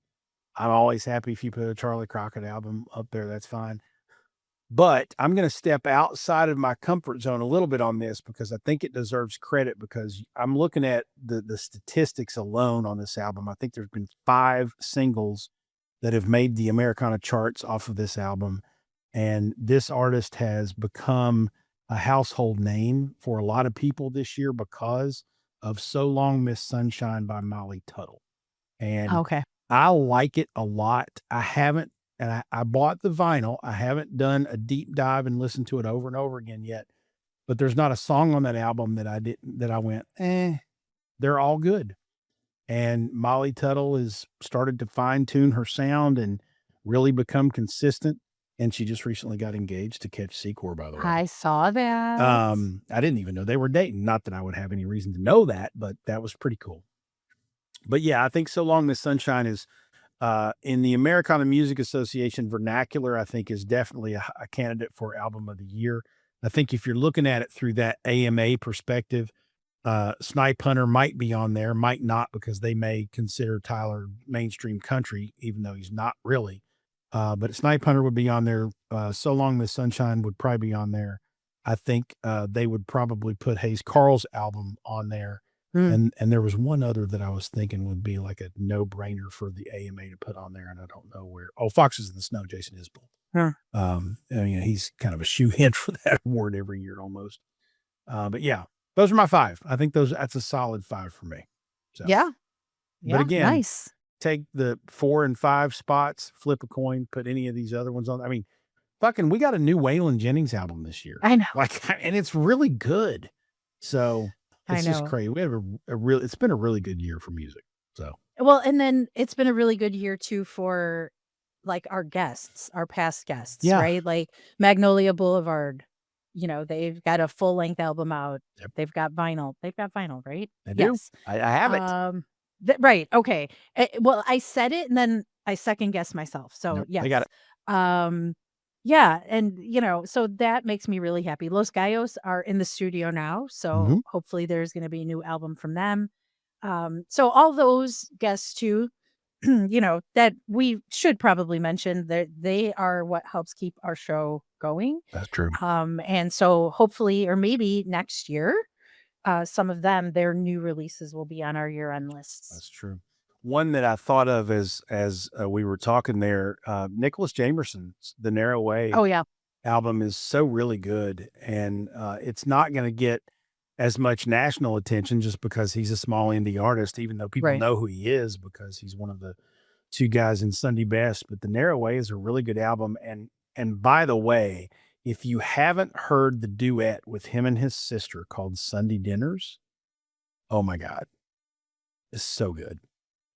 I'm always happy if you put a Charlie Crockett album up there, that's fine. But I'm going to step outside of my comfort zone a little bit on this because I think it deserves credit because I'm looking at the statistics alone on this album. I think there's been 5 singles that have made the Americana charts off of this album. And this artist has become a household name for a lot of people this year because of So Long Miss Sunshine by Molly Tuttle. And Okay. I like it a lot. I haven't, and I bought the vinyl. I haven't done a deep dive and listened to it over and over again yet. But there's not a song on that album that I went, they're all good. And Molly Tuttle has started to fine tune her sound and really become consistent. And she just recently got engaged to Catch Secor, by the way. I saw that. I didn't even know they were dating. Not that I would have any reason to know that, but that was pretty cool. But yeah, I think So Long Miss Sunshine is in the Americana Music Association vernacular, I think is definitely a candidate for Album of the Year. I think if you're looking at it through that AMA perspective, Snipe Hunter might be on there, might not, because they may consider Tyler mainstream country, even though he's not really. But Snipe Hunter would be on there. So Long Miss Sunshine would probably be on there. I think they would probably put Hayes Carll's album on there. And there was one other that I was thinking would be like a no-brainer for the AMA to put on there, and I don't know where. Oh, Foxes in the Snow, Jason Isbell. I mean, he's kind of a shoe-in for that award every year almost. But yeah, those are my 5. I think that's a solid 5 for me. So. Yeah. But again, nice. Take the 4 and 5 spots, flip a coin, put any of these other ones on. I mean, we got a new Waylon Jennings album this year. I know. And it's really good. So it's just crazy. We have it's been a really good year for music. So, well, and then it's been a really good year too for like our guests, our past guests, right? Like Magnolia Boulevard, they've got a full length album out. Yep. They've got vinyl, right? I do. Yes. I have it. Right. Okay. Well, I said it and then I second guessed myself. So yes. I got it. Yeah. And, so that makes me really happy. Los Gallos are in the studio now. So hopefully there's going to be a new album from them. So all those guests too, that we should probably mention that they are what helps keep our show going. That's true. And so hopefully, or maybe next year, some of them, their new releases will be on our year-end lists. That's true. One that I thought of as we were talking there, Nicholas Jamerson's The Narrow Way album is so really good. And it's not going to get as much national attention just because he's a small indie artist, even though people know who he is because he's one of the 2 guys in Sunday Best. But The Narrow Way is a really good album. And by the way, if you haven't heard the duet with him and his sister called Sunday Dinners, oh my God, it's so good.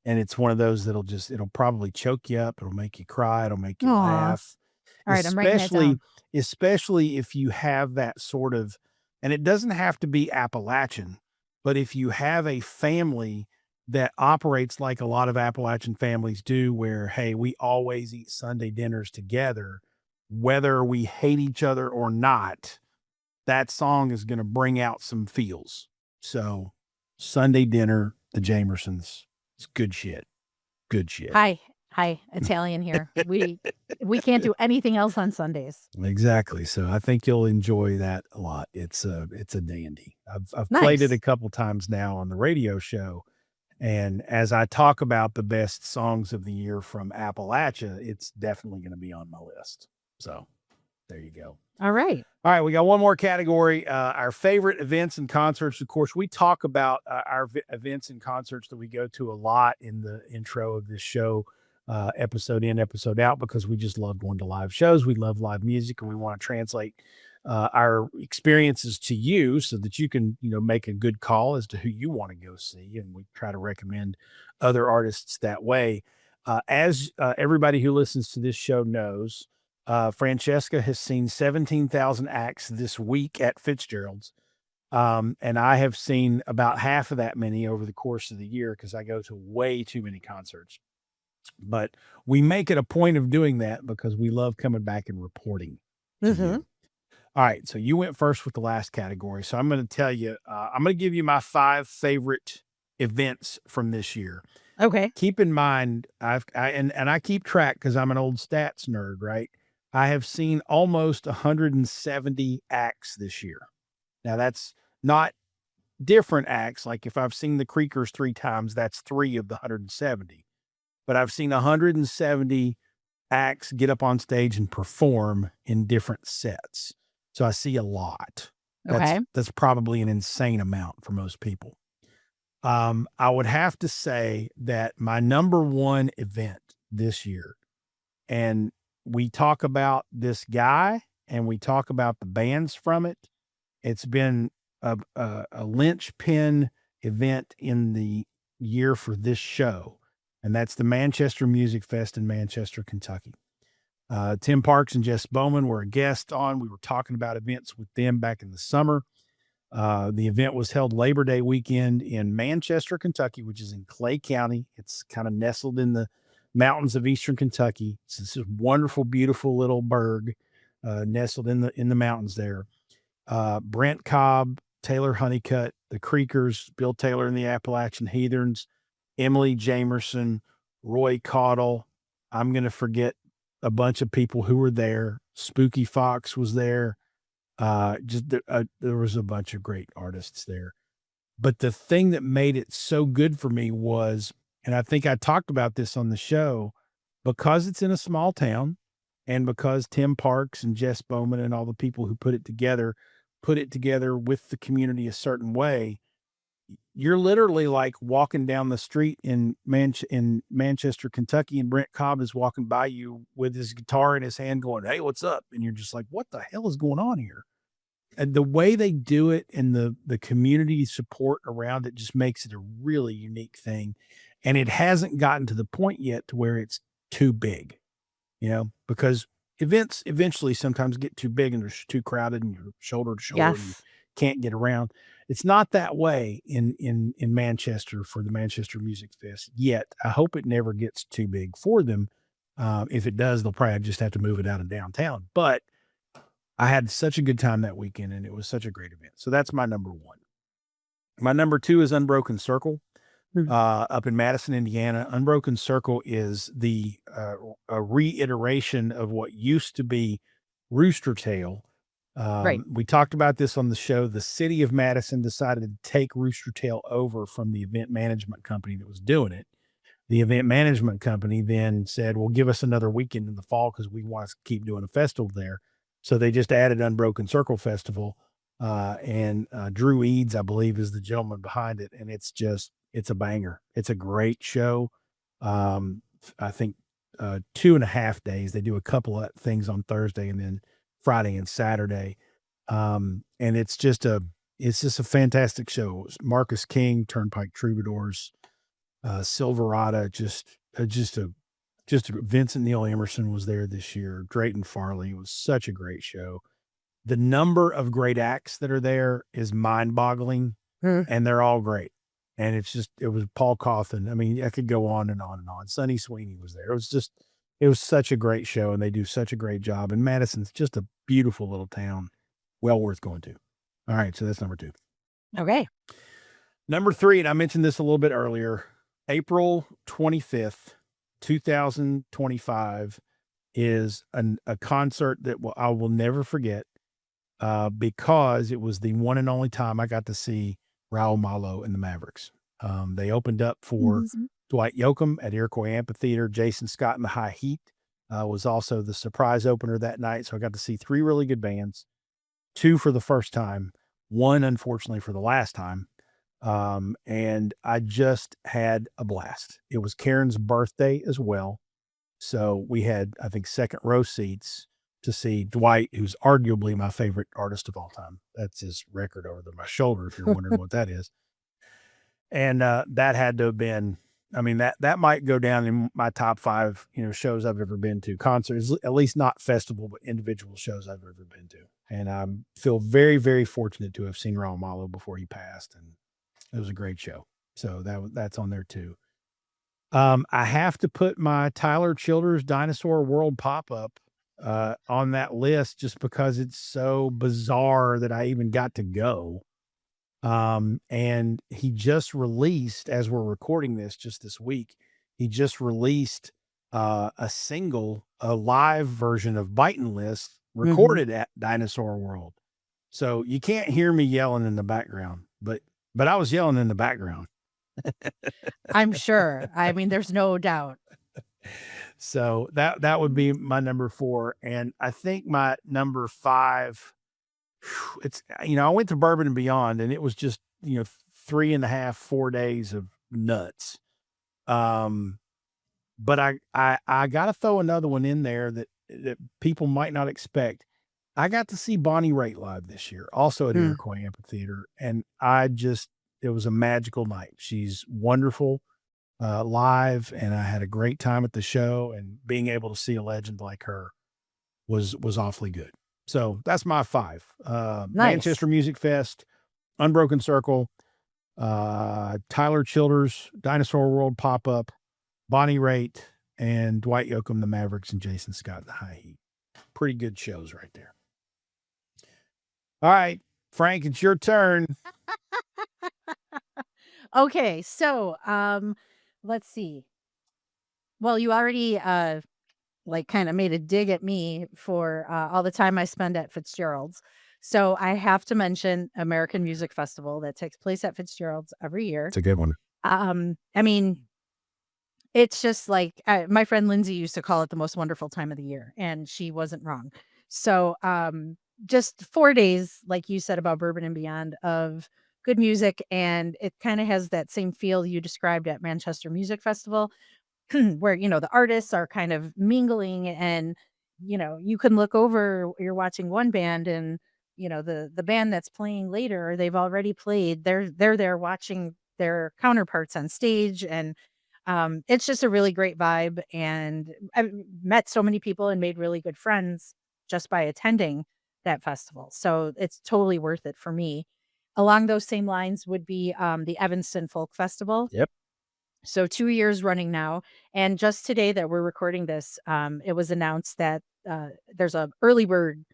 And it's one of those that'll probably choke you up. It'll make you cry. It'll make you laugh. All right, I'm writing that down. Especially if you have that sort of, and it doesn't have to be Appalachian, but if you have a family that operates like a lot of Appalachian families do, where, hey, we always eat Sunday dinners together, whether we hate each other or not, that song is going to bring out some feels. So Sunday Dinner, the Jamersons, it's good shit. Good shit. Hi, Italian here. We can't do anything else on Sundays. Exactly. So I think you'll enjoy that a lot. It's a dandy. I've played it a couple times now on the radio show. And as I talk about the best songs of the year from Appalachia, it's definitely going to be on my list. So there you go. All right. We got one more category. Our favorite events and concerts. Of course, we talk about our events and concerts that we go to a lot in the intro of this show, episode in, episode out, because we just love going to live shows. We love live music, and we want to translate our experiences to you so that you can, make a good call as to who you want to go see. And we try to recommend other artists that way. As everybody who listens to this show knows, Francesca has seen 17,000 acts this week at Fitzgerald's. And I have seen about half of that many over the course of the year because I go to way too many concerts. But we make it a point of doing that because we love coming back and reporting. All right. So you went first with the last category. So I'm going to tell you, I'm going to give you my 5 favorite events from this year. Okay. Keep in mind, I keep track because I'm an old stats nerd, right? I have seen almost 170 acts this year. Now that's not different acts. Like if I've seen the Creekers 3 times, that's 3 of the 170. But I've seen 170 acts get up on stage and perform in different sets. So I see a lot. That's probably an insane amount for most people. I would have to say that my number one event this year, and we talk about this guy and we talk about the bands from it. It's been a linchpin event in the year for this show, and that's the Manchester Music Fest in Manchester, Kentucky. Tim Parks and Jess Bowman were a guest on. We were talking about events with them back in the summer. The event was held Labor Day weekend in Manchester, Kentucky, which is in Clay County. It's kind of nestled in the mountains of eastern Kentucky. It's this wonderful, beautiful little burg nestled in the mountains there. Brent Cobb, Taylor Honeycutt, the Creekers, Bill Taylor and the Appalachian Heathens, Emily Jamerson, Roy Caudle. I'm going to forget a bunch of people who were there. Spooky Fox was there. There was a bunch of great artists there. But the thing that made it so good for me was, and I think I talked about this on the show, because it's in a small town and because Tim Parks and Jess Bowman and all the people who put it together with the community a certain way. You're literally like walking down the street in Manchester, Kentucky, and Brent Cobb is walking by you with his guitar in his hand going, "Hey, what's up?" And you're just like, what the hell is going on here? And the way they do it and the community support around it just makes it a really unique thing. And it hasn't gotten to the point yet to where it's too big, because events eventually sometimes get too big and they're too crowded and you're shoulder to shoulder and you Yes. can't get around. It's not that way in Manchester for the Manchester Music Fest yet. I hope it never gets too big for them. If it does, they'll probably just have to move it out of downtown. But I had such a good time that weekend, and it was such a great event. So that's my number one. My number two is Unbroken Circle, up in Madison, Indiana. Unbroken Circle is a reiteration of what used to be Rooster Tail. Right. We talked about this on the show. The city of Madison decided to take Rooster Tail over from the event management company that was doing it. The event management company then said, well, give us another weekend in the fall because we want to keep doing a festival there. So they just added Unbroken Circle Festival. And Drew Eads, I believe, is the gentleman behind it. And it's a banger. It's a great show. I think 2.5 days. They do a couple of things on Thursday and then Friday and Saturday. And it's just a fantastic show. Marcus King, Turnpike Troubadours, Silverado, just Vincent Neil Emerson was there this year. Drayton Farley. It was such a great show. The number of great acts that are there is mind-boggling, and they're all great. And it was Paul Cawthon. I mean, I could go on and on and on. Sonny Sweeney was there. It was such a great show, and they do such a great job. And Madison's just a beautiful little town, well worth going to. All right, so that's number two. Okay. Number three, and I mentioned this a little bit earlier, April 25th, 2025 is a concert that I will never forget because it was the one and only time I got to see Raul Malo and the Mavericks. They opened up for Dwight Yoakam at Iroquois Amphitheater. Jason Scott and the High Heat was also the surprise opener that night. So I got to see three really good bands, two for the first time, one, unfortunately, for the last time. And I just had a blast. It was Karen's birthday as well. So we had, I think, second row seats to see Dwight, who's arguably my favorite artist of all time. That's his record over my shoulder, if you're wondering what that is. And that had to have been, I mean, that might go down in my top 5, shows I've ever been to, concerts, at least not festival, but individual shows I've ever been to. And I feel very, very fortunate to have seen Raul Malo before he passed. And it was a great show. So that's on there too. I have to put my Tyler Childers Dinosaur World pop-up on that list just because it's so bizarre that I even got to go. And he just released, as we're recording this just this week, he just released a live version of Biting List recorded at Dinosaur World. So you can't hear me yelling in the background, but I was yelling in the background. I'm sure. I mean, there's no doubt. So that would be my number 4. And I think my number 5, it's, I went to Bourbon and Beyond, and it was just, 3.5, 4 days of nuts. But I got to throw another one in there that people might not expect. I got to see Bonnie Raitt live this year, also at Iroquois Amphitheater, and it was a magical night. She's wonderful live, and I had a great time at the show, and being able to see a legend like her was awfully good. So that's my 5. Nice. Manchester Music Fest, Unbroken Circle, Tyler Childers, Dinosaur World Pop-Up, Bonnie Raitt, and Dwight Yoakam, the Mavericks, and Jason Scott in the High Heat. Pretty good shows right there. All right, Frank, it's your turn. Okay, so let's see. Well, you already kind of made a dig at me for all the time I spend at Fitzgerald's. So I have to mention American Music Festival that takes place at Fitzgerald's every year. It's a good one. I mean, it's just like my friend Lindsay used to call it the most wonderful time of the year, and she wasn't wrong. So just 4 days, like you said about Bourbon and Beyond, of good music, and it kind of has that same feel you described at Manchester Music Festival, where the artists are kind of mingling, and you can look over, you're watching one band, and the band that's playing later, they've already played, they're there watching their counterparts on stage, and it's just a really great vibe, and I've met so many people and made really good friends just by attending that festival. So it's totally worth it for me. Along those same lines would be the Evanston Folk Festival. Yep. So 2 years running now. And just today that we're recording this, it was announced that there's a early bird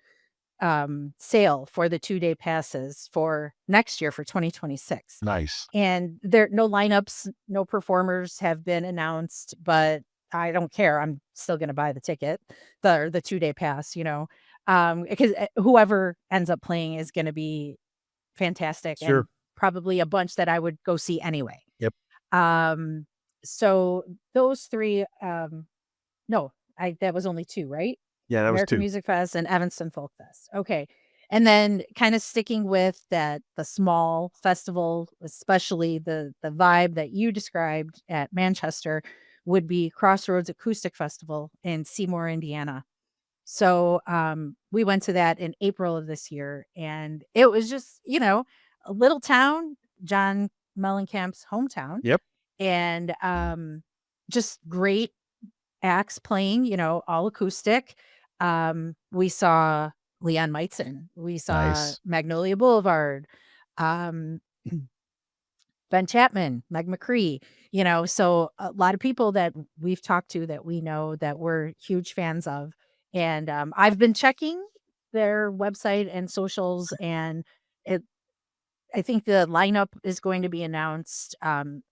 sale for the 2-day passes for next year, for 2026. Nice. And there no lineups, no performers have been announced, but I don't care. I'm still going to buy the ticket, the 2-day pass, because whoever ends up playing is going to be fantastic. Sure. And probably a bunch that I would go see anyway. Yep. So those 3, no, that was only 2, right? Yeah, that was 2. American Music Fest and Evanston Folk Fest. Okay. And then kind of sticking with that, the small festival, especially the vibe that you described at Manchester, would be Crossroads Acoustic Festival in Seymour, Indiana. So we went to that in April of this year, and it was just, a little town, John Mellencamp's hometown. Yep. And just great acts playing, all acoustic. We saw Leon Meitzen. We saw Nice. Magnolia Boulevard, Ben Chapman, Meg McCree, so a lot of people that we've talked to that we know that we're huge fans of. And I've been checking their website and socials, and I think the lineup is going to be announced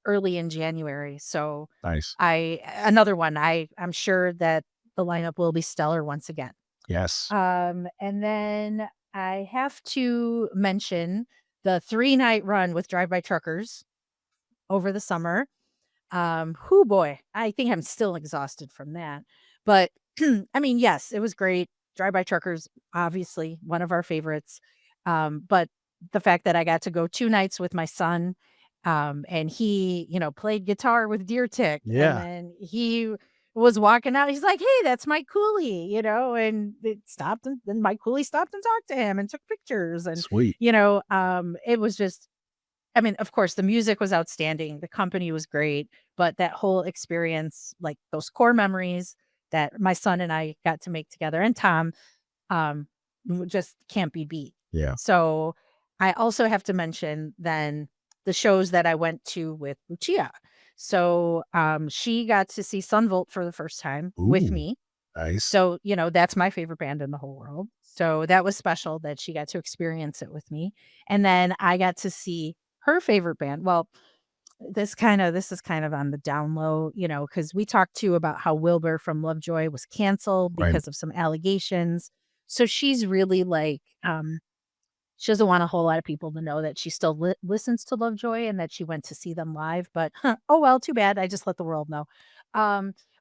early in January. So Nice. another one. I'm sure that the lineup will be stellar once again. Yes. And then I have to mention the 3-night run with Drive By Truckers over the summer. Boy, I think I'm still exhausted from that. But I mean, yes, it was great. Drive By Truckers, obviously one of our favorites. But the fact that I got to go 2 nights with my son, and he, played guitar with Deer Tick. Yeah. And then he was walking out. He's like, "Hey, that's Mike Cooley," and it stopped. And then Mike Cooley stopped and talked to him and took pictures. And, Sweet. it was just, I mean, of course, the music was outstanding. The company was great. But that whole experience, like those core memories that my son and I got to make together, and Tom, just can't be beat. Yeah. So I also have to mention then the shows that I went to with Lucia. So she got to see Sunvolt for the first time with me. Nice. So, that's my favorite band in the whole world. So that was special that she got to experience it with me. And then I got to see her favorite band. Well, this is kind of on the down low, because we talked too about how Wilbur from Lovejoy was canceled because of some allegations. So she's really like, she doesn't want a whole lot of people to know that she still listens to Lovejoy and that she went to see them live. But oh well, too bad. I just let the world know.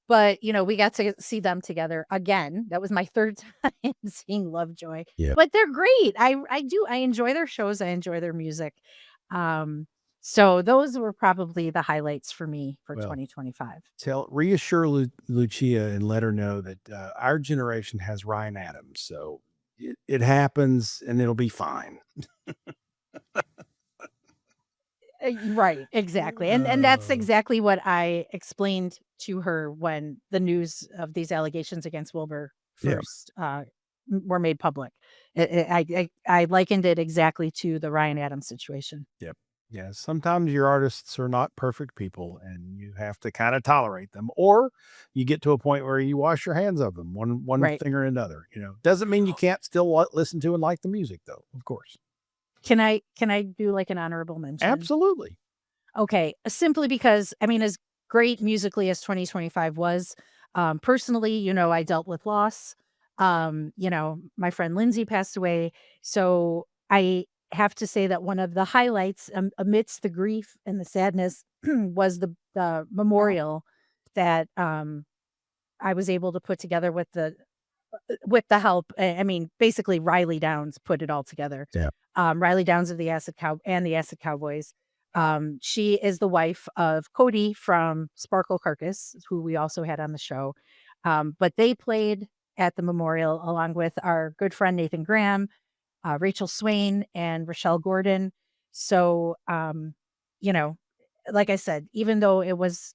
But we got to see them together again. That was my 3rd time seeing Lovejoy. Yeah. But they're great. I enjoy their shows. I enjoy their music. So those were probably the highlights for me for Well, 2025. reassure Lucia and let her know that our generation has Ryan Adams. So it happens and it'll be fine. Right, exactly. And that's exactly what I explained to her when the news of these allegations against Wilbur first were made public. I likened it exactly to the Ryan Adams situation. Yep. Yeah. Sometimes your artists are not perfect people and you have to kind of tolerate them, or you get to a point where you wash your hands of them, one Right. thing or another. Doesn't mean you can't still listen to and like the music, though, of course. Can I do like an honorable mention? Absolutely. Okay, simply because I mean, as great musically as 2025 was, personally, I dealt with loss. My friend Lindsay passed away, so I have to say that one of the highlights, amidst the grief and the sadness, was the memorial that I was able to put together with the help. I mean, basically, Riley Downs put it all together. Yeah. Riley Downs of the Acid Cowboys. She is the wife of Cody from Sparkle Carcass, who we also had on the show. But they played at the memorial along with our good friend Nathan Graham, Rachel Swain, and Rochelle Gordon. So, you know, like I said, even though it was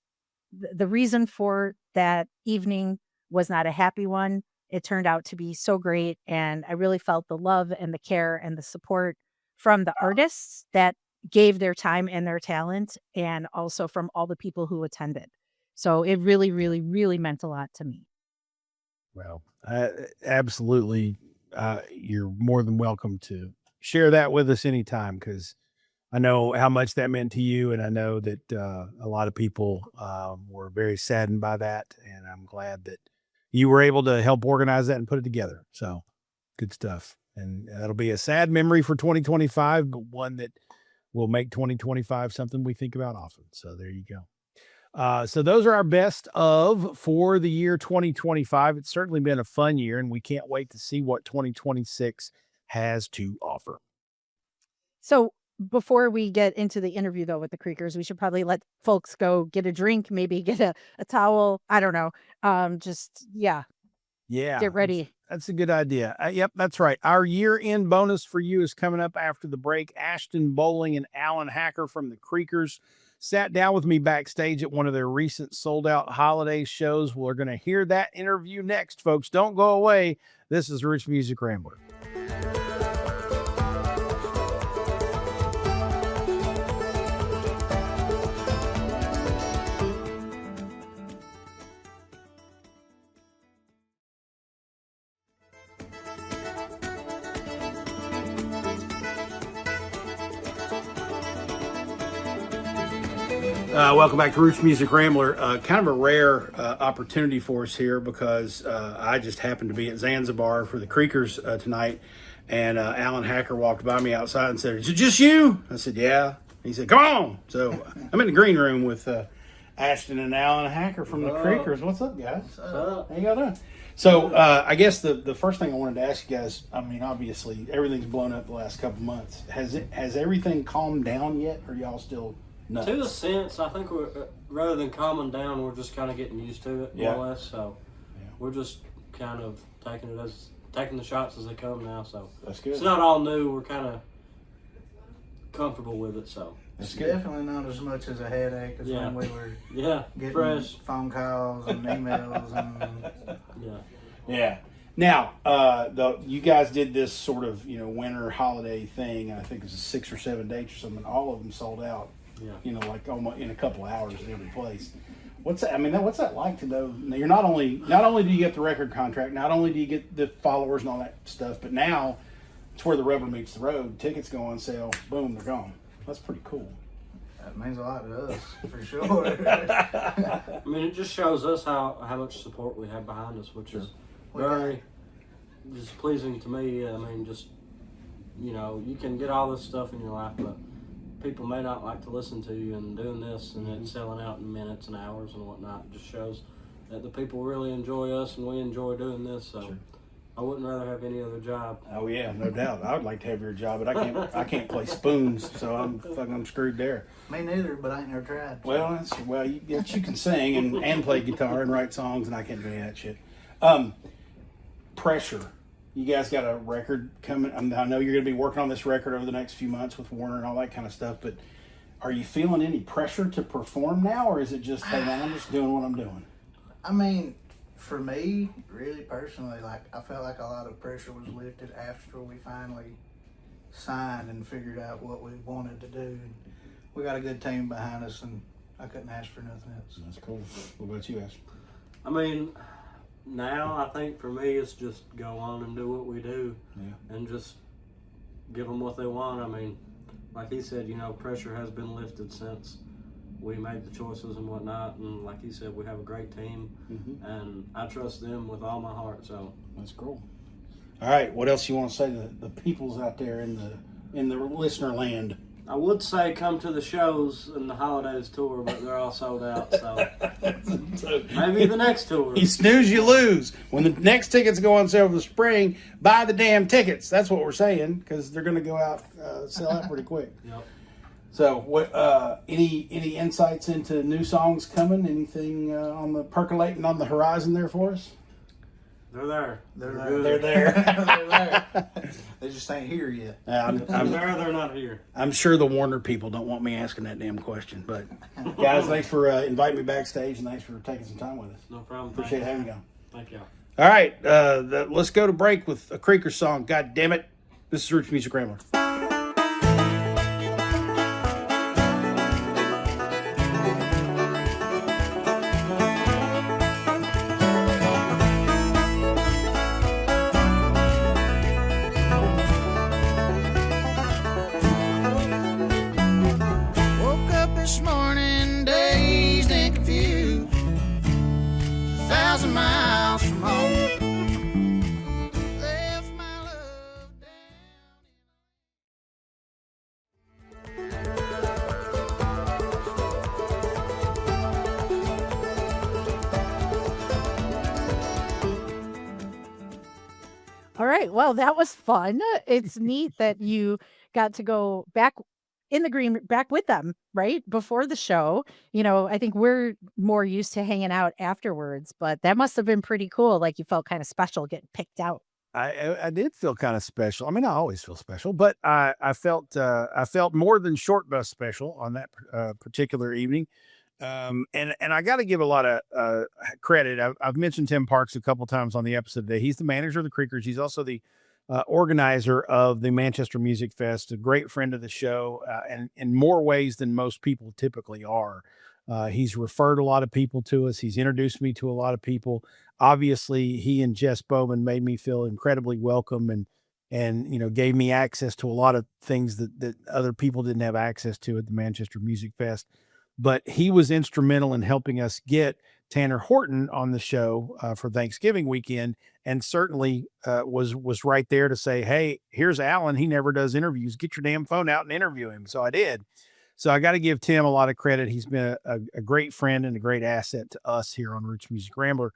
the reason for that evening was not a happy one, it turned out to be so great. And I really felt the love and the care and the support from the artists that gave their time and their talent, and also from all the people who attended. So it really, really, really meant a lot to me. Well, absolutely. You're more than welcome to share that with us anytime, because I know how much that meant to you. And I know that a lot of people were very saddened by that. And I'm glad that you were able to help organize that and put it together. So good stuff. And that'll be a sad memory for 2025, but one that will make 2025 something we think about often. So there you go. So those are our best of for the year 2025. It's certainly been a fun year, and we can't wait to see what 2026 has to offer. So before we get into the interview, though, with the Creekers, we should probably let folks go get a drink, maybe get a towel. I don't know. Yeah, Yeah, get ready. that's a good idea. Yep, that's right. Our year-end bonus for you is coming up after the break. Ashton Bowling and Alan Hacker from the Creekers sat down with me backstage at one of their recent sold-out holiday shows. We're going to hear that interview next, folks. Don't go away. This is Roots Music Rambler. Welcome back to Roots Music Rambler. Kind of a rare opportunity for us here, because I just happened to be at Zanzibar for the Creekers tonight, and Alan Hacker walked by me outside and said, "Is it just you?" I said, "Yeah." He said, "Come on." So I'm in the green room with Ashton and Alan Hacker from the Creekers. What's up, guys? How y'all doing? So I guess the first thing I wanted to ask you guys, I mean, obviously everything's blown up the last couple months. Has everything calmed down yet, or y'all still nuts? To a sense, I think we're rather than calming down, we're just kind of getting used to it, more or less. So we're just kind of taking the shots as they come now. So that's good. It's not all new. We're kind of comfortable with it. So it's definitely not as much as a headache as when we were getting fresh phone calls and emails and yeah. Now, you guys did this sort of winter holiday thing, and I think it was 6 or 7 dates or something. All of them sold out. Yeah. Like almost in a couple of hours at every place. What's that? I mean, what's that like to know? You're not only do you get the record contract, not only do you get the followers and all that stuff, but now it's where the rubber meets the road. Tickets go on sale, boom, they're gone. That's pretty cool. That means a lot to us, for sure. I mean, it just shows us how much support we have behind us, which is very just pleasing to me. I mean, just you can get all this stuff in your life, but people may not like to listen to you, and doing this and then selling out in minutes and hours and whatnot just shows that the people really enjoy us and we enjoy doing this. So I wouldn't rather have any other job. Oh yeah, no doubt. I would like to have your job, but I can't play spoons, so I'm screwed there. Me neither, but I ain't never tried. Well, you can sing and play guitar and write songs, and I can't do any of that shit. Pressure. You guys got a record coming. I know you're going to be working on this record over the next few months with Warner and all that kind of stuff, but are you feeling any pressure to perform now, or is it just, hey man, I'm just doing what I'm doing? I mean, for me, really personally, like I felt like a lot of pressure was lifted after we finally signed and figured out what we wanted to do. And we got a good team behind us, and I couldn't ask for nothing else. That's cool. What about you, Ashton? I mean, now I think for me it's just go on and do what we do, and just give them what they want. I mean, like he said, pressure has been lifted since we made the choices and whatnot, and like he said, we have a great team, and I trust them with all my heart. So that's cool. All right, what else you want to say to the peoples out there in the listener land? I would say come to the shows and the holidays tour, but they're all sold out. So maybe the next tour. You snooze, you lose. When the next tickets go on sale for the spring, buy the damn tickets. That's what we're saying, because they're going to go out, sell out pretty quick. Yep. So, what? Any insights into new songs coming? Anything on the percolating on the horizon there for us? They're there. They're They're there. They're there. They just ain't here yet. I'm there. They're not here. I'm sure the Warner people don't want me asking that damn question. But guys, thanks for inviting me backstage, and thanks for taking some time with us. No problem. Appreciate having you on. Thank you. All right, let's go to break with a Creeker song. God damn it! This is Roots Music Rambler. This morning, dazed and confused, 1,000 miles from home. Left my love All right. Well, that was fun. It's neat that you got to go back in the green, back with them, right? Before the show. I think we're more used to hanging out afterwards, but that must have been pretty cool. Like you felt kind of special getting picked out. I did feel kind of special. I mean, I always feel special, but I felt more than short bus special on that particular evening. And I got to give a lot of credit. I've mentioned Tim Parks a couple times on the episode today. He's the manager of the Creekers. He's also the organizer of the Manchester Music Fest, a great friend of the show, and in more ways than most people typically are. He's referred a lot of people to us. He's introduced me to a lot of people. Obviously, he and Jess Bowman made me feel incredibly welcome and gave me access to a lot of things that other people didn't have access to at the Manchester Music Fest. But he was instrumental in helping us get Tanner Horton on the show for Thanksgiving weekend, and certainly was right there to say, hey, here's Alan. He never does interviews. Get your damn phone out and interview him. So I did. So I got to give Tim a lot of credit. He's been a great friend and a great asset to us here on Roots Music Rambler.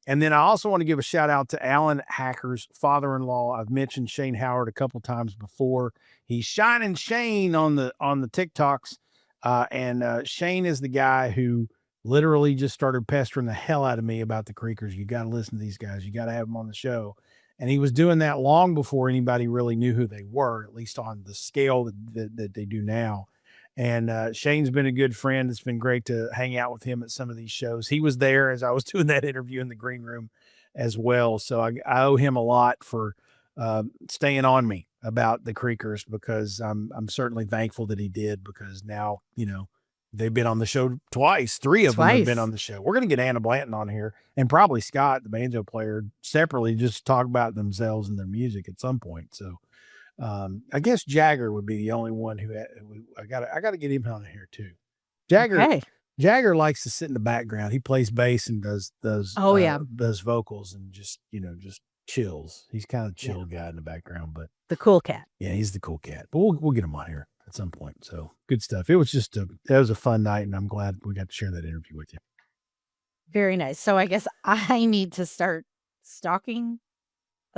And then I also want to give a shout out to Alan Hacker's father-in-law. I've mentioned Shane Howard a couple times before. He's Shining Shane on the TikToks. And Shane is the guy who literally just started pestering the hell out of me about the Creekers. You got to listen to these guys. You got to have them on the show. And he was doing that long before anybody really knew who they were, at least on the scale that they do now. And Shane's been a good friend. It's been great to hang out with him at some of these shows. He was there as I was doing that interview in the green room as well. So I owe him a lot for staying on me about the Creekers, because I'm certainly thankful that he did, because now, they've been on the show twice. Three of them have been on the show. We're going to get Anna Blanton on here, and probably Scott, the banjo player, separately, just talk about themselves and their music at some point. So I guess Jagger would be the only one who I got to get him on here too. Jagger likes to sit in the background. He plays bass and does vocals and just chills. He's kind of chill guy in the background, but the cool cat. Yeah, he's the cool cat. But we'll get him on here at some point. So good stuff. It was a fun night, and I'm glad we got to share that interview with you. Very nice. So I guess I need to start stalking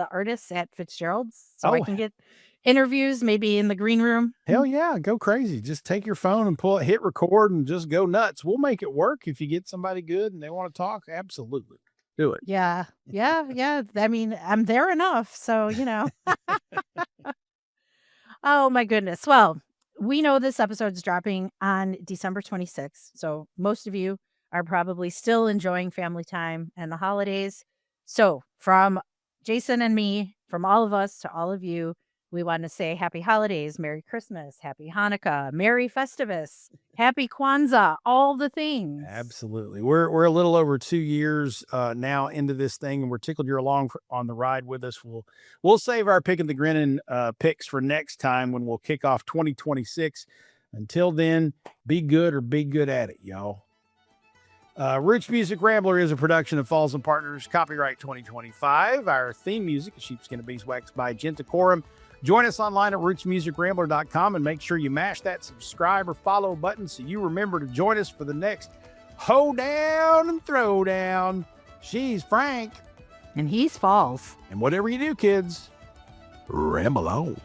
the artists at Fitzgerald's so I Oh. can get interviews maybe in the green room. Hell yeah, go crazy. Just take your phone and hit record and just go nuts. We'll make it work if you get somebody good and they want to talk. Absolutely. Do it. Yeah. I mean, I'm there enough. So, Oh, my goodness. Well, we know this episode's dropping on December 26th. So most of you are probably still enjoying family time and the holidays. So from Jason and me, from all of us to all of you, we want to say happy holidays, Merry Christmas, Happy Hanukkah, Merry Festivus, Happy Kwanzaa, all the things. Absolutely. We're a little over 2 years now into this thing, and we're tickled you're along on the ride with us. We'll save our picking the grinning picks for next time when we'll kick off 2026. Until then, be good or be good at it, y'all. Roots Music Rambler is a production of Falls and Partners, copyright 2025. Our theme music is Sheepskin and Beeswax by Gentacorum. Join us online at rootsmusicrambler.com and make sure you mash that subscribe or follow button so you remember to join us for the next hoedown and throwdown. She's Frank. And he's Falls. And whatever you do, kids, ramble on.